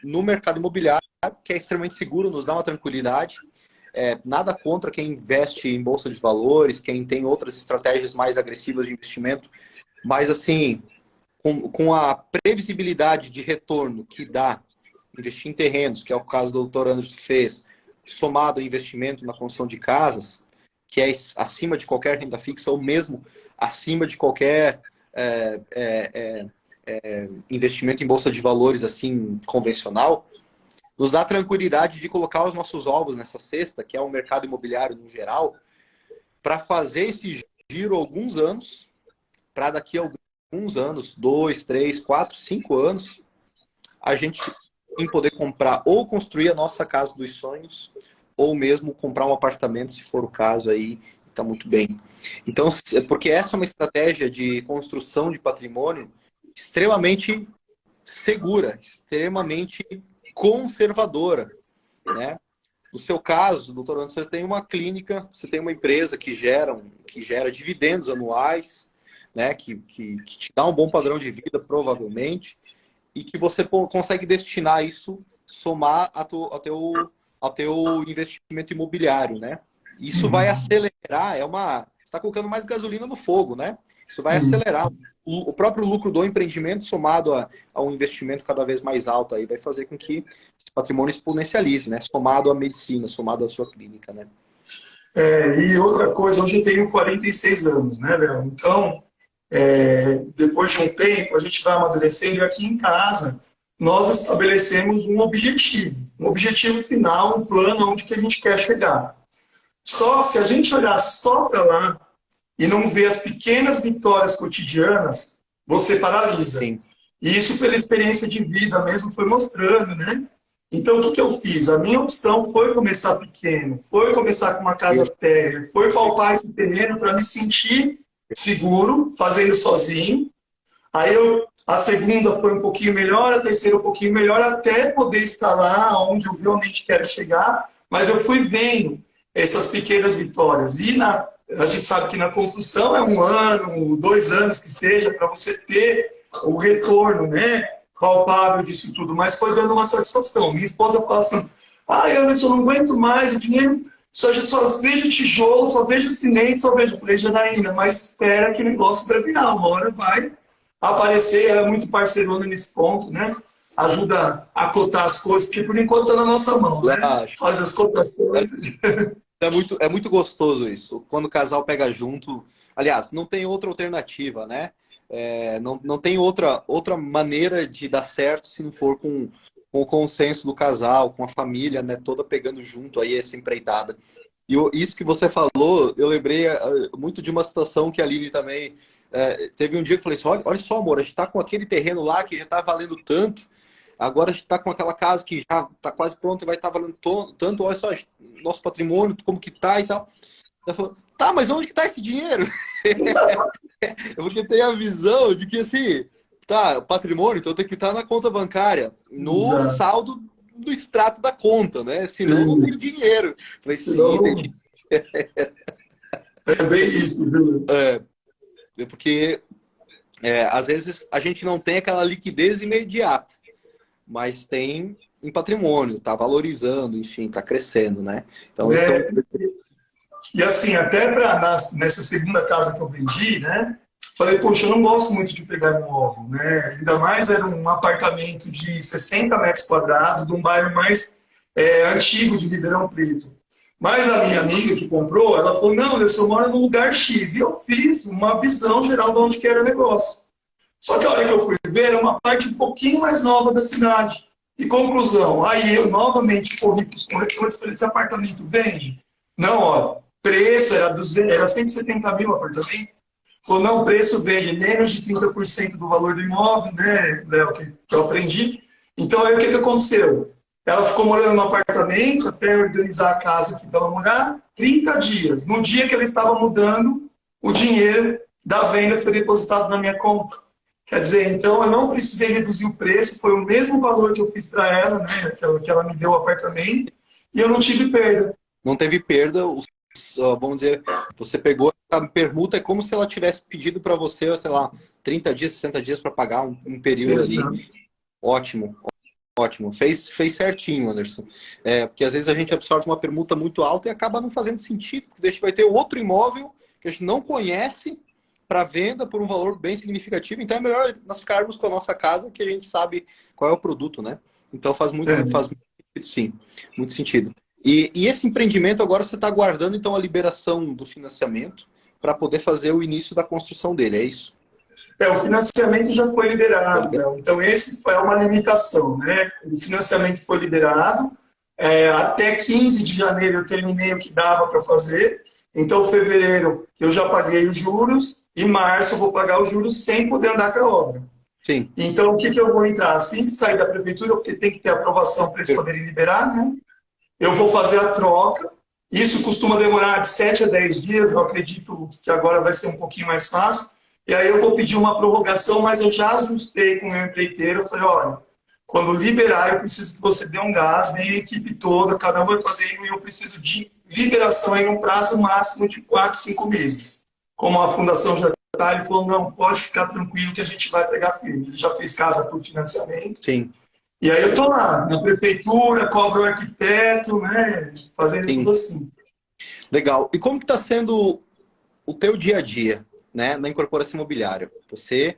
no mercado imobiliário, que é extremamente seguro, nos dá uma tranquilidade. Nada contra quem investe em bolsa de valores, quem tem outras estratégias mais agressivas de investimento, mas assim, com a previsibilidade de retorno que dá investir em terrenos, que é o caso do Dr. Anderson que fez, somado ao investimento na construção de casas, que é acima de qualquer renda fixa, ou mesmo acima de qualquer investimento em bolsa de valores assim convencional, nos dá tranquilidade de colocar os nossos ovos nessa cesta, que é o mercado imobiliário no geral, para fazer esse giro alguns anos, para daqui a alguns anos, 2, 3, 4, 5 anos, a gente poder comprar ou construir a nossa casa dos sonhos, ou mesmo comprar um apartamento, se for o caso aí, está muito bem. Então, porque essa é uma estratégia de construção de patrimônio extremamente segura, extremamente conservadora, né? No seu caso, doutor Anderson, você tem uma clínica, você tem uma empresa que gera dividendos anuais, né? Que te dá um bom padrão de vida, provavelmente, e que você consegue destinar isso, somar ao teu investimento imobiliário, né? Isso vai acelerar, você está colocando mais gasolina no fogo, né? Isso vai acelerar o próprio lucro do empreendimento somado a um investimento cada vez mais alto aí, vai fazer com que esse patrimônio exponencialize, né? Somado à medicina, somado à sua clínica, né? E outra coisa, hoje eu tenho 46 anos, né, Léo? Então, depois de um tempo, a gente vai amadurecendo e aqui em casa nós estabelecemos um objetivo final, um plano onde que a gente quer chegar. Só se a gente olhar só para lá e não ver as pequenas vitórias cotidianas, você paralisa. Sim. E isso pela experiência de vida mesmo foi mostrando, né? Então, o que eu fiz? A minha opção foi começar pequeno, foi começar com uma casa térrea, foi palpar esse terreno para me sentir seguro, fazendo sozinho. Aí a segunda foi um pouquinho melhor, a terceira um pouquinho melhor, até poder escalar onde eu realmente quero chegar. Mas eu fui vendo essas pequenas vitórias. E a gente sabe que na construção é 1 ano, 2 anos que seja, para você ter o retorno, né, palpável disso tudo. Mas foi dando uma satisfação. Minha esposa fala assim, Anderson, eu não aguento mais, o dinheiro, só vejo tijolo, só vejo cimento, só vejo... Falei, Janaína, mas espera que o negócio vai virar, uma hora vai aparecer. Ela é muito parceirona nesse ponto, né? Ajuda a cotar as coisas, porque por enquanto está na nossa mão, né? Faz as cotações. É muito gostoso isso, quando o casal pega junto. Aliás, não tem outra alternativa, né? Não tem outra maneira de dar certo se não for com o consenso do casal, com a família, né? Toda pegando junto aí essa empreitada. E isso que você falou, eu lembrei muito de uma situação que a Aline também... teve um dia que eu falei assim, olha só, amor, a gente tá com aquele terreno lá que já tá valendo tanto, agora a gente tá com aquela casa que já tá quase pronta e vai estar valendo tanto, olha só, nosso patrimônio, como que tá e tal. Ela falou, tá, mas onde que tá esse dinheiro? Porque tem a visão de que assim, tá, patrimônio, então tem que estar na conta bancária, no saldo do extrato da conta, né? Senão não tem dinheiro. Falei, senão... sim, é bem isso, viu? Porque às vezes a gente não tem aquela liquidez imediata, mas tem em patrimônio, está valorizando, enfim, está crescendo, né? Então, E assim, até nessa segunda casa que eu vendi, né? falei, poxa, eu não gosto muito de pegar imóvel, né? Ainda mais era um apartamento de 60 metros quadrados, de um bairro mais antigo de Ribeirão Preto. Mas a minha amiga que comprou, ela falou, não, eu só moro no lugar X. E eu fiz uma visão geral de onde que era o negócio. Só que a hora que eu fui ver, era uma parte um pouquinho mais nova da cidade. E conclusão, aí eu novamente corri para os corretores e falei, esse apartamento vende? Não, ó, preço era 170 mil o apartamento. Falou, não, o preço vende menos de 30% do valor do imóvel, né, Léo, que eu aprendi. Então, aí o que aconteceu? Ela ficou morando no apartamento até organizar a casa aqui para ela morar, 30 dias. No dia que ela estava mudando, o dinheiro da venda foi depositado na minha conta. Quer dizer, então eu não precisei reduzir o preço, foi o mesmo valor que eu fiz para ela, né, que ela me deu o apartamento, e eu não tive perda. Não teve perda, vamos dizer, você pegou a permuta, é como se ela tivesse pedido para você, sei lá, 30 dias, 60 dias para pagar um período Exato. ali. Ótimo, ótimo. Fez certinho, Anderson. Porque às vezes a gente absorve uma permuta muito alta e acaba não fazendo sentido, porque a gente vai ter outro imóvel que a gente não conhece para venda por um valor bem significativo. Então é melhor nós ficarmos com a nossa casa, que a gente sabe qual é o produto, né? Então faz muito sentido, sim. Muito sentido. E esse empreendimento agora você está aguardando então a liberação do financiamento para poder fazer o início da construção dele, é isso? O financiamento já foi liberado, Léo. Então, esse é uma limitação, né? O financiamento foi liberado. Até 15 de janeiro eu terminei o que dava para fazer. Então, fevereiro eu já paguei os juros e março eu vou pagar os juros sem poder andar com a obra. Sim. Então, o que eu vou entrar? Assim que sair da prefeitura, porque tem que ter aprovação para eles poderem liberar, né? Eu vou fazer a troca. Isso costuma demorar de 7 a 10 dias. Eu acredito que agora vai ser um pouquinho mais fácil. E aí eu vou pedir uma prorrogação, mas eu já ajustei com o meu empreiteiro. Eu falei, olha, quando liberar, eu preciso que você dê um gás, vem a equipe toda, cada um vai fazer, e eu preciso de liberação em um prazo máximo de 4, 5 meses. Como a fundação já está, ele falou, não, pode ficar tranquilo que a gente vai pegar firme. Ele já fez casa por financiamento. Sim. E aí eu estou lá, na prefeitura, cobro o arquiteto, né, fazendo tudo assim. Legal. E como que está sendo o teu dia a dia, né, na incorporação imobiliária? Você,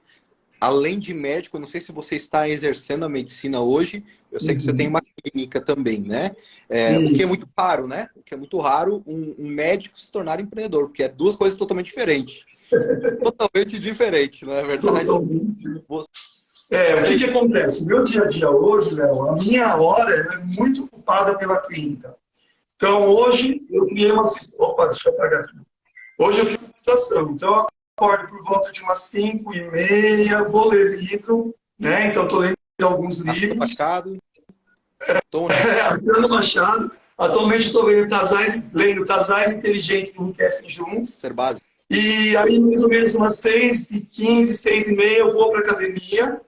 além de médico, eu não sei se você está exercendo a medicina hoje, eu sei que você tem uma clínica também, né? O que é muito raro, né? O que é muito raro um médico se tornar empreendedor, porque é duas coisas totalmente diferentes. Totalmente diferente, não é verdade? Totalmente. O que acontece? Meu dia a dia hoje, Léo, a minha hora é muito ocupada pela clínica. Então, hoje, eu criei uma... Opa, deixa eu apagar aqui. Hoje eu fiz uma fixação. Então, eu acordo por volta de umas 5h30, vou ler livro, né? Então, estou lendo alguns livros. Machado. Arthur Machado. Atualmente, estou lendo Casais Inteligentes Enriquecem Juntos. Ser básico. E aí, mais ou menos umas 6h15, 6h30, eu vou para a academia.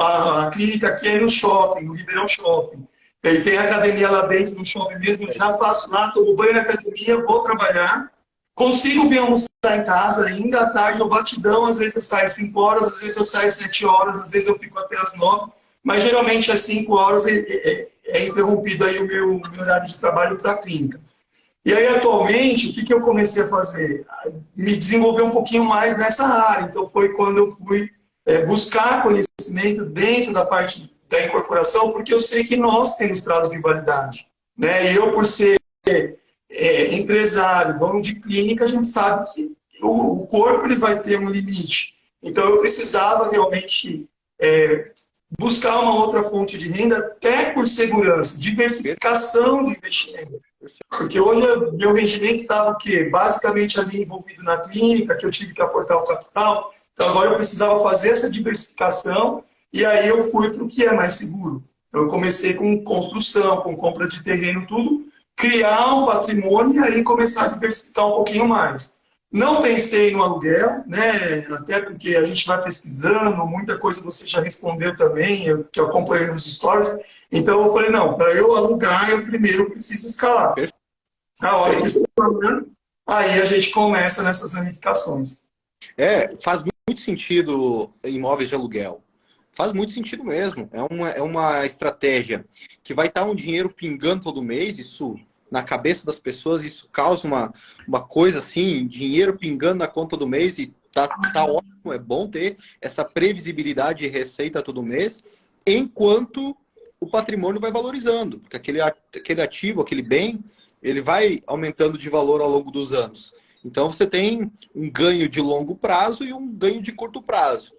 A clínica aqui é no shopping, no Ribeirão Shopping. E tem academia lá dentro do shopping mesmo, eu já faço lá, tomo banho na academia, vou trabalhar. Consigo vir almoçar em casa ainda, à tarde eu batidão, às vezes eu saio 5 horas, às vezes eu saio 7 horas, às vezes eu fico até as 9, mas geralmente às 5 horas é interrompido aí o meu horário de trabalho para a clínica. E aí, atualmente, o que eu comecei a fazer? Me desenvolver um pouquinho mais nessa área. Então, foi quando eu fui buscar conhecimento dentro da parte da incorporação, porque eu sei que nós temos prazo de validade, né? E eu, por ser empresário, dono de clínica, a gente sabe que o corpo ele vai ter um limite. Então, eu precisava realmente buscar uma outra fonte de renda, até por segurança, diversificação de investimento. Porque hoje meu rendimento estava o quê? Basicamente ali envolvido na clínica, que eu tive que aportar o capital. Então, agora eu precisava fazer essa diversificação e aí eu fui para o que é mais seguro. Eu comecei com construção, com compra de terreno, tudo, criar um patrimônio e aí começar a diversificar um pouquinho mais. Não pensei no aluguel, né? Até porque a gente vai pesquisando, muita coisa você já respondeu também, que eu acompanhei nos stories. Então eu falei, não, para eu alugar, eu primeiro preciso escalar. A hora que escalar, aí a gente começa nessas ramificações. Faz muito sentido imóveis de aluguel. Faz muito sentido mesmo. É uma estratégia que vai estar um dinheiro pingando todo mês, isso na cabeça das pessoas, isso causa uma coisa assim, dinheiro pingando na conta do mês e tá ótimo, é bom ter essa previsibilidade de receita todo mês, enquanto o patrimônio vai valorizando, porque aquele ativo, aquele bem, ele vai aumentando de valor ao longo dos anos. Então você tem um ganho de longo prazo e um ganho de curto prazo.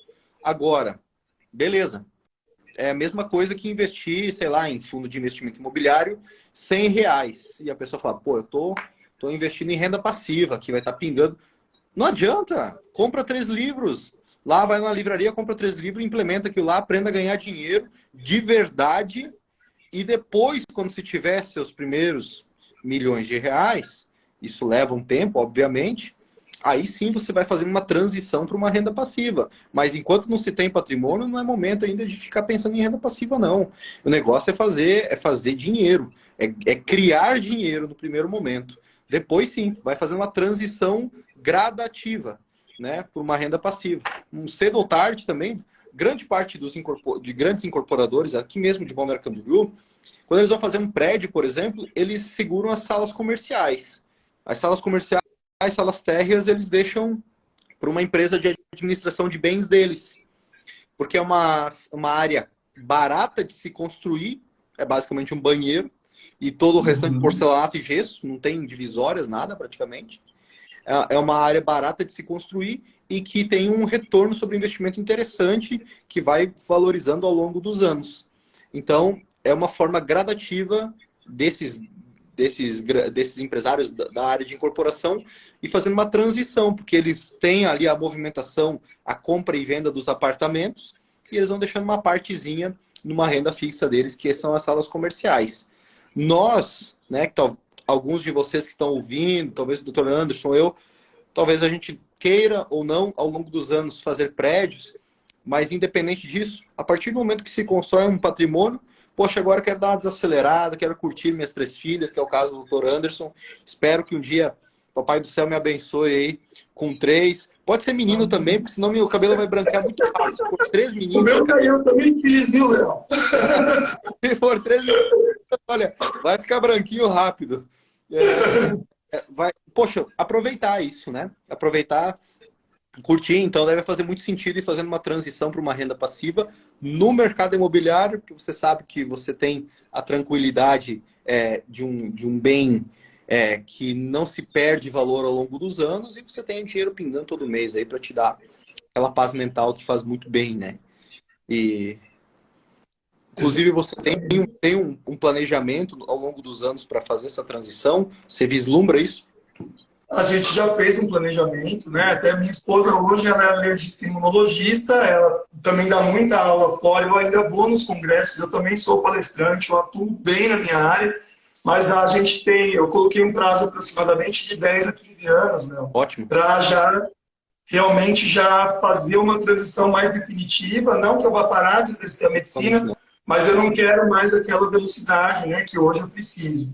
Agora, beleza. É a mesma coisa que investir, sei lá, em fundo de investimento imobiliário, R$ 100. E a pessoa fala, pô, eu tô investindo em renda passiva, que vai estar pingando. Não adianta. Compra 3 livros. Lá vai na livraria, compra 3 livros, implementa aquilo lá, aprenda a ganhar dinheiro de verdade. E depois, quando se tiver seus primeiros milhões de reais, isso leva um tempo, obviamente, aí sim você vai fazendo uma transição para uma renda passiva. Mas enquanto não se tem patrimônio, não é momento ainda de ficar pensando em renda passiva, não. O negócio é fazer dinheiro, é criar dinheiro no primeiro momento. Depois sim, vai fazendo uma transição gradativa, né, para uma renda passiva. Cedo ou tarde também, grande parte de grandes incorporadores, aqui mesmo de Balneário Camboriú, quando eles vão fazer um prédio, por exemplo, eles seguram as salas comerciais. As salas comerciais, as salas térreas, eles deixam para uma empresa de administração de bens deles. Porque é uma área barata de se construir, é basicamente um banheiro, e todo o restante porcelanato e gesso, não tem divisórias, nada praticamente. É uma área barata de se construir e que tem um retorno sobre investimento interessante que vai valorizando ao longo dos anos. Então, é uma forma gradativa desses empresários da área de incorporação e fazendo uma transição, porque eles têm ali a movimentação, a compra e venda dos apartamentos, e eles vão deixando uma partezinha numa renda fixa deles, que são as salas comerciais. Nós, né, alguns de vocês que estão ouvindo, talvez o Dr. Anderson, talvez a gente queira ou não, ao longo dos anos, fazer prédios, mas independente disso, a partir do momento que se constrói um patrimônio, poxa, agora eu quero dar uma desacelerada, quero curtir minhas 3 filhas, que é o caso do Dr. Anderson. Espero que um dia o Papai do Céu me abençoe aí com 3. Pode ser menino também, porque senão meu cabelo vai branquear muito rápido. Se for 3 meninos... O meu daí eu também fiz, viu, Léo? Se for 3 meninos, olha, vai ficar branquinho rápido. Poxa, aproveitar isso, né? Aproveitar, curtir, então deve fazer muito sentido ir fazendo uma transição para uma renda passiva no mercado imobiliário, porque você sabe que você tem a tranquilidade de um bem que não se perde valor ao longo dos anos e você tem dinheiro pingando todo mês aí para te dar aquela paz mental que faz muito bem, né? E inclusive você tem um planejamento ao longo dos anos para fazer essa transição? Você vislumbra isso? A gente já fez um planejamento, né? Até minha esposa hoje ela é alergista e imunologista, ela também dá muita aula fora, eu ainda vou nos congressos, eu também sou palestrante, eu atuo bem na minha área, mas a gente eu coloquei um prazo aproximadamente de 10 a 15 anos, né? Ótimo. Para realmente já fazer uma transição mais definitiva, não que eu vá parar de exercer a medicina, mas eu não quero mais aquela velocidade, né, que hoje eu preciso.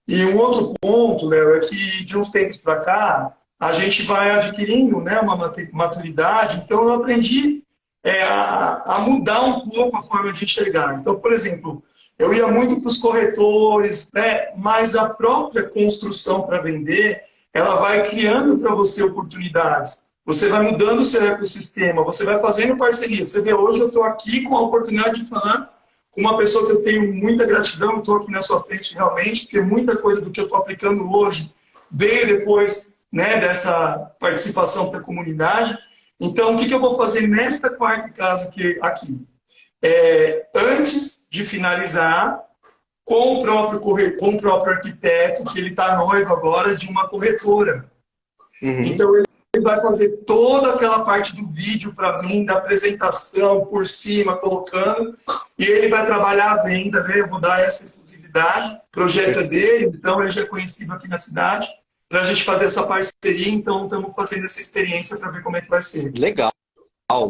E um outro ponto, Léo, é que de uns tempos para cá, a gente vai adquirindo, né, uma maturidade. Então, eu aprendi a mudar um pouco a forma de enxergar. Então, por exemplo, eu ia muito para os corretores, né, mas a própria construção para vender, ela vai criando para você oportunidades. Você vai mudando o seu ecossistema, você vai fazendo parceria. Você vê, hoje eu estou aqui com a oportunidade de falar com uma pessoa que eu tenho muita gratidão, estou aqui na sua frente realmente, porque muita coisa do que eu estou aplicando hoje veio depois, né, dessa participação para a comunidade. Então, o que eu vou fazer nesta quarta casa aqui? Antes de finalizar, com o próprio arquiteto, que ele está noivo agora de uma corretora. Uhum. Então, ele vai fazer toda aquela parte do vídeo para mim, da apresentação por cima, colocando, e ele vai trabalhar a venda, né? Eu vou dar essa exclusividade, projeto é dele, então ele já é conhecido aqui na cidade, para a gente fazer essa parceria, então estamos fazendo essa experiência para ver como é que vai ser. Legal.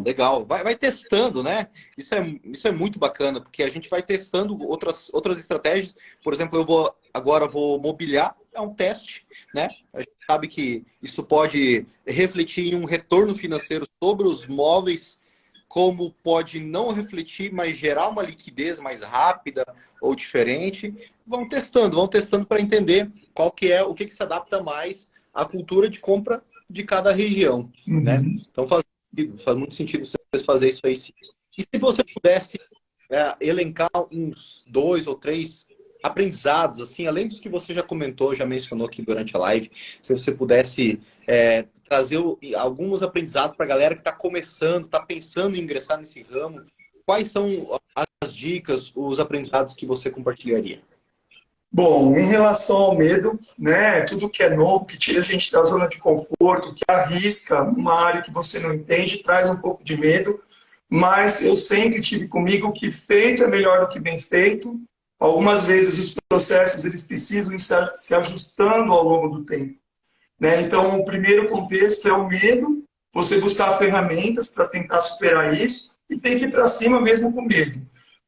Legal. Vai testando, né? Isso é muito bacana, porque a gente vai testando outras estratégias. Por exemplo, agora vou mobiliar, é um teste, né? A gente sabe que isso pode refletir em um retorno financeiro sobre os móveis, como pode não refletir, mas gerar uma liquidez mais rápida ou diferente. Vão testando para entender o que se adapta mais à cultura de compra de cada região, né? Uhum. Então faz muito sentido você fazer isso aí. E se você pudesse elencar uns 2 ou 3 aprendizados, assim, além dos que você já comentou, já mencionou aqui durante a live, se você pudesse trazer alguns aprendizados para a galera que está começando, está pensando em ingressar nesse ramo, quais são as dicas, os aprendizados que você compartilharia? Bom, em relação ao medo, né, tudo que é novo, que tira a gente da zona de conforto, que arrisca uma área que você não entende, traz um pouco de medo, mas eu sempre tive comigo que feito é melhor do que bem feito. Algumas vezes os processos eles precisam ir se ajustando ao longo do tempo, né? Então, o primeiro contexto é o medo, você buscar ferramentas para tentar superar isso e tem que ir para cima mesmo com medo.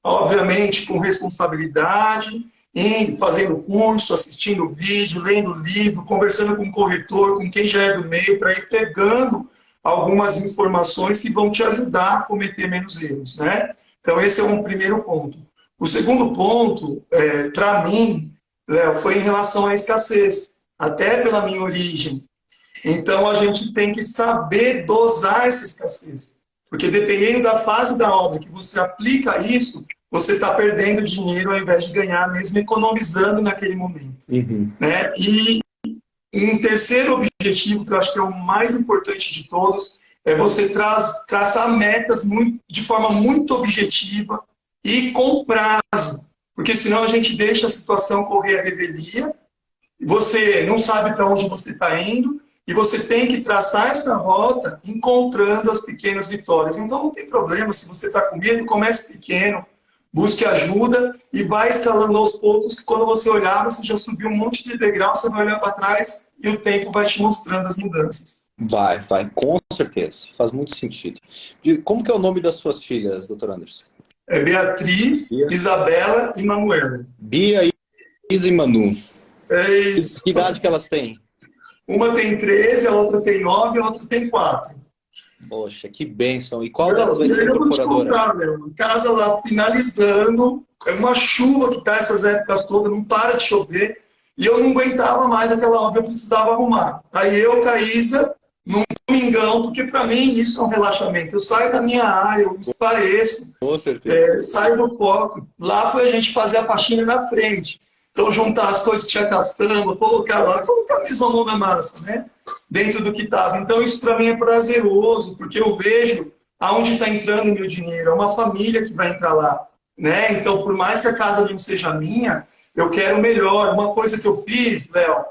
Obviamente, com responsabilidade, indo, fazendo curso, assistindo vídeo, lendo livro, conversando com o corretor, com quem já é do meio, para ir pegando algumas informações que vão te ajudar a cometer menos erros, né? Então, esse é um primeiro ponto. O segundo ponto, para mim, Léo, foi em relação à escassez, até pela minha origem. Então, a gente tem que saber dosar essa escassez. Porque dependendo da fase da obra que você aplica isso, você está perdendo dinheiro ao invés de ganhar, mesmo economizando naquele momento. Uhum. Né? E um terceiro objetivo, que eu acho que é o mais importante de todos, é você traçar metas de forma muito objetiva e com prazo. Porque senão a gente deixa a situação correr a revelia, você não sabe para onde você está indo, e você tem que traçar essa rota encontrando as pequenas vitórias. Então não tem problema, se você está com medo, comece pequeno, busque ajuda e vai escalando aos poucos, que quando você olhar, você já subiu um monte de degrau, você vai olhar para trás e o tempo vai te mostrando as mudanças. Vai, com certeza. Faz muito sentido. Como que é o nome das suas filhas, doutor Anderson? É Beatriz, Bia. Isabela e Manuela. Bia, Isa e Manu. É isso. Que idade que elas têm? Uma tem 13, a outra tem 9, a outra tem 4. Poxa, que bênção. E qual delas vai ser Eu vou te incorporadora? contar, meu. Casa lá finalizando, é uma chuva que tá essas épocas todas, não para de chover, e eu não aguentava mais aquela obra, eu precisava arrumar. Aí eu, com a Isa, num domingão, porque para mim isso é um relaxamento. Eu saio da minha área, eu me espareço, Com certeza. saio do foco. Lá foi a gente fazer a faxina na frente. Então, juntar as coisas que tinha caçamba, colocar lá, colocar mesmo a mão na massa, né? Dentro do que estava. Então, isso para mim é prazeroso, porque eu vejo aonde está entrando o meu dinheiro. É uma família que vai entrar lá, né? Então, por mais que a casa não seja minha, eu quero melhor. Uma coisa que eu fiz, Léo,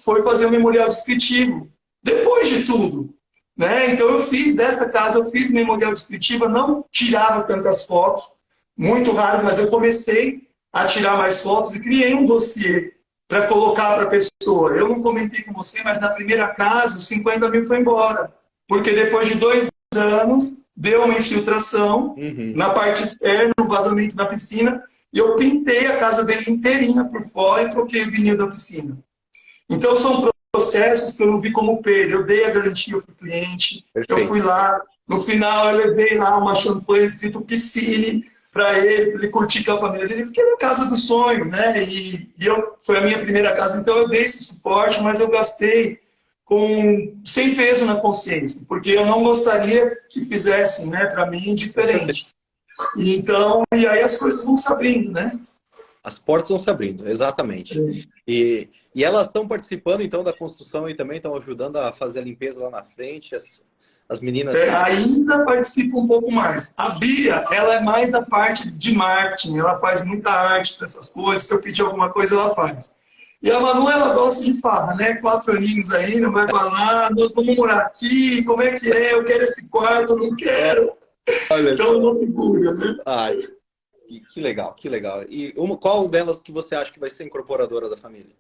foi fazer um memorial descritivo. Depois de tudo, né? Então, eu fiz dessa casa, eu fiz memorial descritivo, não tirava tantas fotos, muito raras, mas eu comecei a tirar mais fotos e criei um dossiê para colocar para a pessoa. Eu não comentei com você, mas na primeira casa, os 50 mil foi embora. Porque depois de 2 anos, deu uma infiltração na parte externa, no vazamento da piscina, e eu pintei a casa dele inteirinha por fora e troquei o vinil da piscina. Então, são processos que eu não vi como perda. Eu dei a garantia para o cliente, Perfeito. Eu fui lá, no final eu levei lá uma champanhe escrito piscine, para ele curtir com a família dele, porque era a casa do sonho, né? Foi a minha primeira casa, então eu dei esse suporte, mas eu gastei sem peso na consciência, porque eu não gostaria que fizessem, né, para mim, diferente. Então, e aí as coisas vão se abrindo, né? As portas vão se abrindo, exatamente. E elas estão participando, então, da construção e também estão ajudando a fazer a limpeza lá na frente, as meninas... Ainda participa um pouco mais. A Bia, ela é mais da parte de marketing, ela faz muita arte para essas coisas, se eu pedir alguma coisa, ela faz. E a Manu, ela gosta de farra, né? 4 aninhos ainda, vai falar, nós vamos morar aqui, como é que é? Eu quero esse quarto, não quero. Olha, então, é uma figura, né? Ai, que legal, que legal. E qual delas que você acha que vai ser incorporadora da família?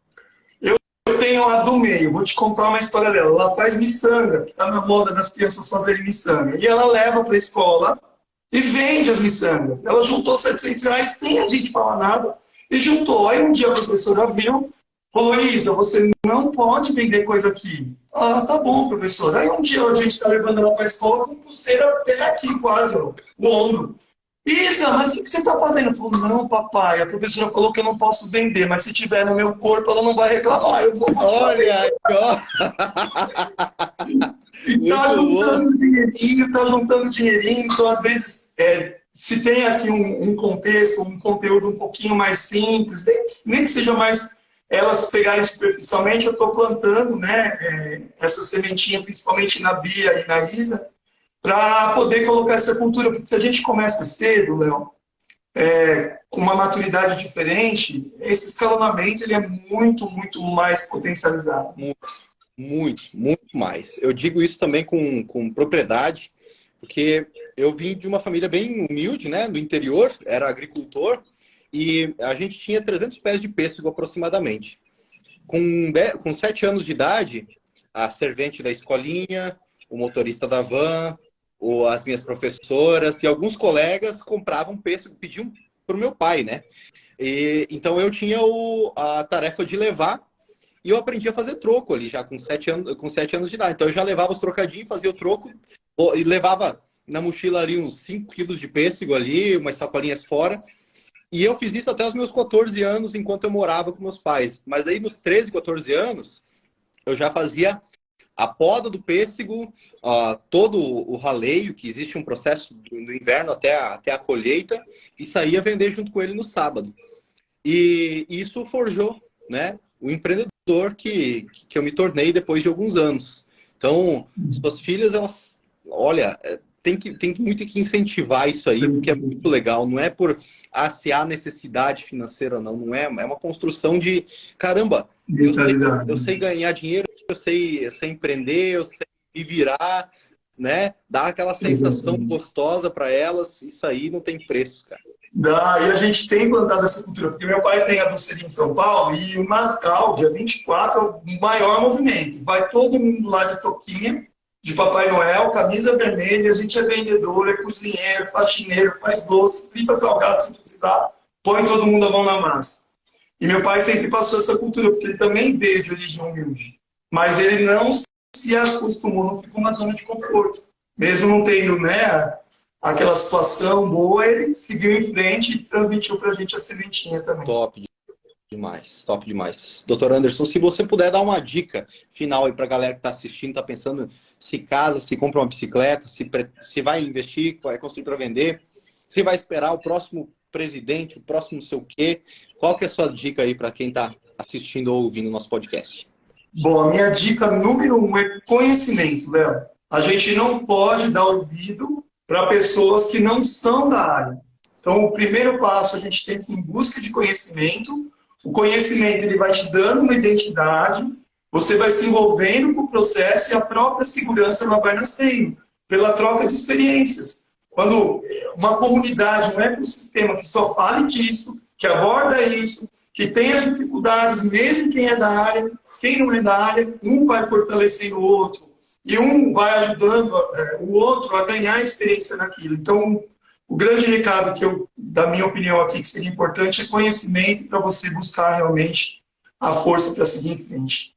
Eu tenho a do meio, vou te contar uma história dela. Ela faz miçanga, que está na moda das crianças fazerem miçanga. E ela leva para a escola e vende as miçangas. Ela juntou R$700, sem a gente falar nada, e juntou. Aí um dia a professora viu, falou, Isa, você não pode vender coisa aqui. Ah, tá bom, professora. Aí um dia a gente está levando ela para a escola com pulseira até aqui quase, ó, o ombro. Isa, mas o que você está fazendo? Eu falo, não, papai, a professora falou que eu não posso vender, mas se tiver no meu corpo, ela não vai reclamar, eu vou continuar Olha aí, vendendo. ó. E tá Muito bom. juntando dinheirinho, tá juntando dinheirinho. Então, às vezes, se tem aqui um contexto, um conteúdo um pouquinho mais simples, nem que seja mais elas pegarem superficialmente, eu estou plantando, né, essa sementinha, principalmente na Bia e na Isa, para poder colocar essa cultura. Porque se a gente começa cedo, Léo, com uma maturidade diferente, esse escalonamento ele é muito, muito mais potencializado. Muito mais. Eu digo isso também com propriedade, porque eu vim de uma família bem humilde, né, do interior, era agricultor, e a gente tinha 300 pés de pêssego aproximadamente. Com 7 anos de idade, a servente da escolinha, o motorista da van, ou as minhas professoras e alguns colegas compravam pêssego, pediam para o meu pai, né? Então eu tinha a tarefa de levar e eu aprendi a fazer troco ali já com 7 anos de idade. Então eu já levava os trocadinhos, fazia o troco e levava na mochila ali uns 5 quilos de pêssego ali, umas sacolinhas fora. E eu fiz isso até os meus 14 anos, enquanto eu morava com meus pais. Mas daí, nos 13, 14 anos, eu já fazia a poda do pêssego, todo o raleio, que existe um processo do inverno até a colheita, e saía vender junto com ele no sábado. E isso forjou, né, o empreendedor que eu me tornei depois de alguns anos. Então, suas filhas, elas, olha, tem muito que incentivar isso aí, porque é muito legal. Não é se há necessidade financeira, não é. É uma construção de, caramba, eu sei ganhar dinheiro, eu sei empreender, eu sei me virar, né? Dar aquela sensação gostosa para elas. Isso aí não tem preço, cara. E a gente tem implantado essa cultura, porque meu pai tem a doceria em São Paulo e o Natal, dia 24, é o maior movimento. Vai todo mundo lá de toquinha, de Papai Noel, camisa vermelha, a gente é vendedor, é cozinheiro, faxineiro, faz doce, frita salgado se precisar, põe todo mundo a mão na massa. E meu pai sempre passou essa cultura, porque ele também veio de origem humilde. Mas ele não se acostumou, não ficou na zona de conforto. Mesmo não tendo, né, aquela situação boa, ele seguiu em frente e transmitiu para a gente a sementinha também. Top demais, top demais. Doutor Anderson, se você puder dar uma dica final aí para a galera que está assistindo, está pensando se casa, se compra uma bicicleta, se vai investir, vai construir para vender, se vai esperar o próximo presidente, o próximo não sei o quê. Qual que é a sua dica aí para quem está assistindo ou ouvindo o nosso podcast? Bom, a minha dica número 1 é conhecimento, Léo. A gente não pode dar ouvido para pessoas que não são da área. Então, o primeiro passo, a gente tem que ir em busca de conhecimento. O conhecimento ele vai te dando uma identidade, você vai se envolvendo com o processo e a própria segurança ela vai nascendo pela troca de experiências. Quando uma comunidade, um ecossistema que só fale disso, que aborda isso, que tem as dificuldades, mesmo quem é da área, quem não é da área, um vai fortalecendo o outro e um vai ajudando o outro a ganhar experiência naquilo. Então, o grande recado da minha opinião aqui, que seria importante, é conhecimento para você buscar realmente a força para seguir em frente.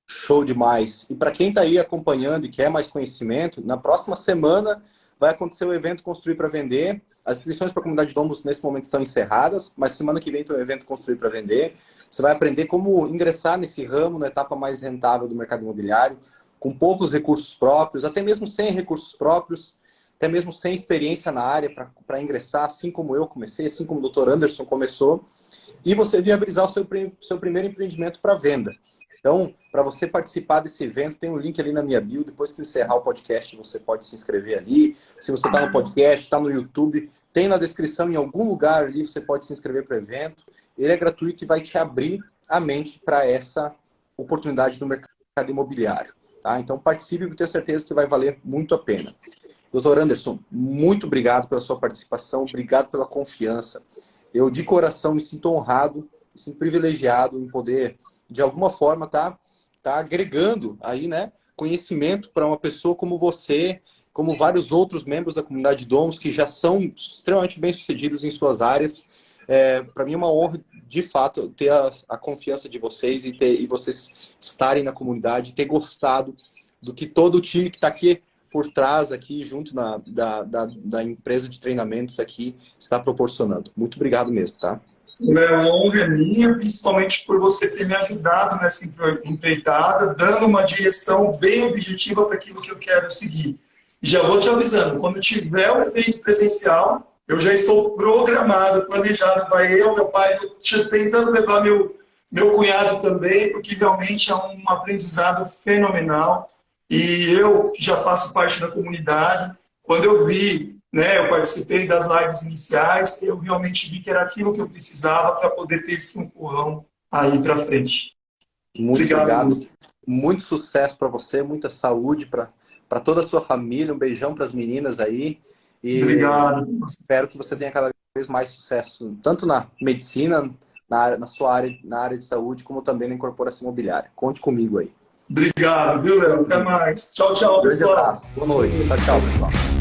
Show demais. E para quem está aí acompanhando e quer mais conhecimento, na próxima semana vai acontecer o evento Construir para Vender. As inscrições para a comunidade Domus nesse momento estão encerradas, mas semana que vem tem o evento Construir para Vender. Você vai aprender como ingressar nesse ramo, na etapa mais rentável do mercado imobiliário, com poucos recursos próprios, até mesmo sem recursos próprios, até mesmo sem experiência na área para ingressar, assim como eu comecei, assim como o Dr. Anderson começou, e você viabilizar o seu primeiro empreendimento para venda. Então, para você participar desse evento, tem um link ali na minha bio. Depois que encerrar o podcast, você pode se inscrever ali. Se você está no podcast, está no YouTube, tem na descrição, em algum lugar ali, você pode se inscrever para o evento. Ele é gratuito e vai te abrir a mente para essa oportunidade no mercado imobiliário. Tá? Então, participe, porque eu tenho certeza que vai valer muito a pena. Doutor Anderson, muito obrigado pela sua participação, obrigado pela confiança. Eu, de coração, me sinto honrado, me sinto privilegiado em poder, de alguma forma, tá agregando aí, né, conhecimento para uma pessoa como você, como vários outros membros da comunidade Domus, que já são extremamente bem-sucedidos em suas áreas. Para mim é uma honra, de fato, ter a confiança de vocês e vocês estarem na comunidade, ter gostado do que todo o time que está aqui por trás aqui, junto da empresa de treinamentos aqui, está proporcionando. Muito obrigado mesmo, tá? A honra é minha, principalmente por você ter me ajudado nessa empreitada, dando uma direção bem objetiva para aquilo que eu quero seguir. E já vou te avisando, quando tiver o evento presencial, eu já estou programado, planejado, vai eu, meu pai, estou tentando levar meu cunhado também, porque realmente é um aprendizado fenomenal. E eu, que já faço parte da comunidade, quando eu vi, né, eu participei das lives iniciais, eu realmente vi que era aquilo que eu precisava para poder ter esse empurrão aí para frente. Muito obrigado. Muito sucesso para você, muita saúde para toda a sua família. Um beijão para as meninas aí. E obrigado. Espero que você tenha cada vez mais sucesso, tanto na medicina, na sua área, na área de saúde, como também na incorporação imobiliária. Conte comigo aí. Obrigado, viu, Léo? Até mais. Tchau, tchau, pessoal. Grande abraço. Boa noite. Tchau, tchau, pessoal.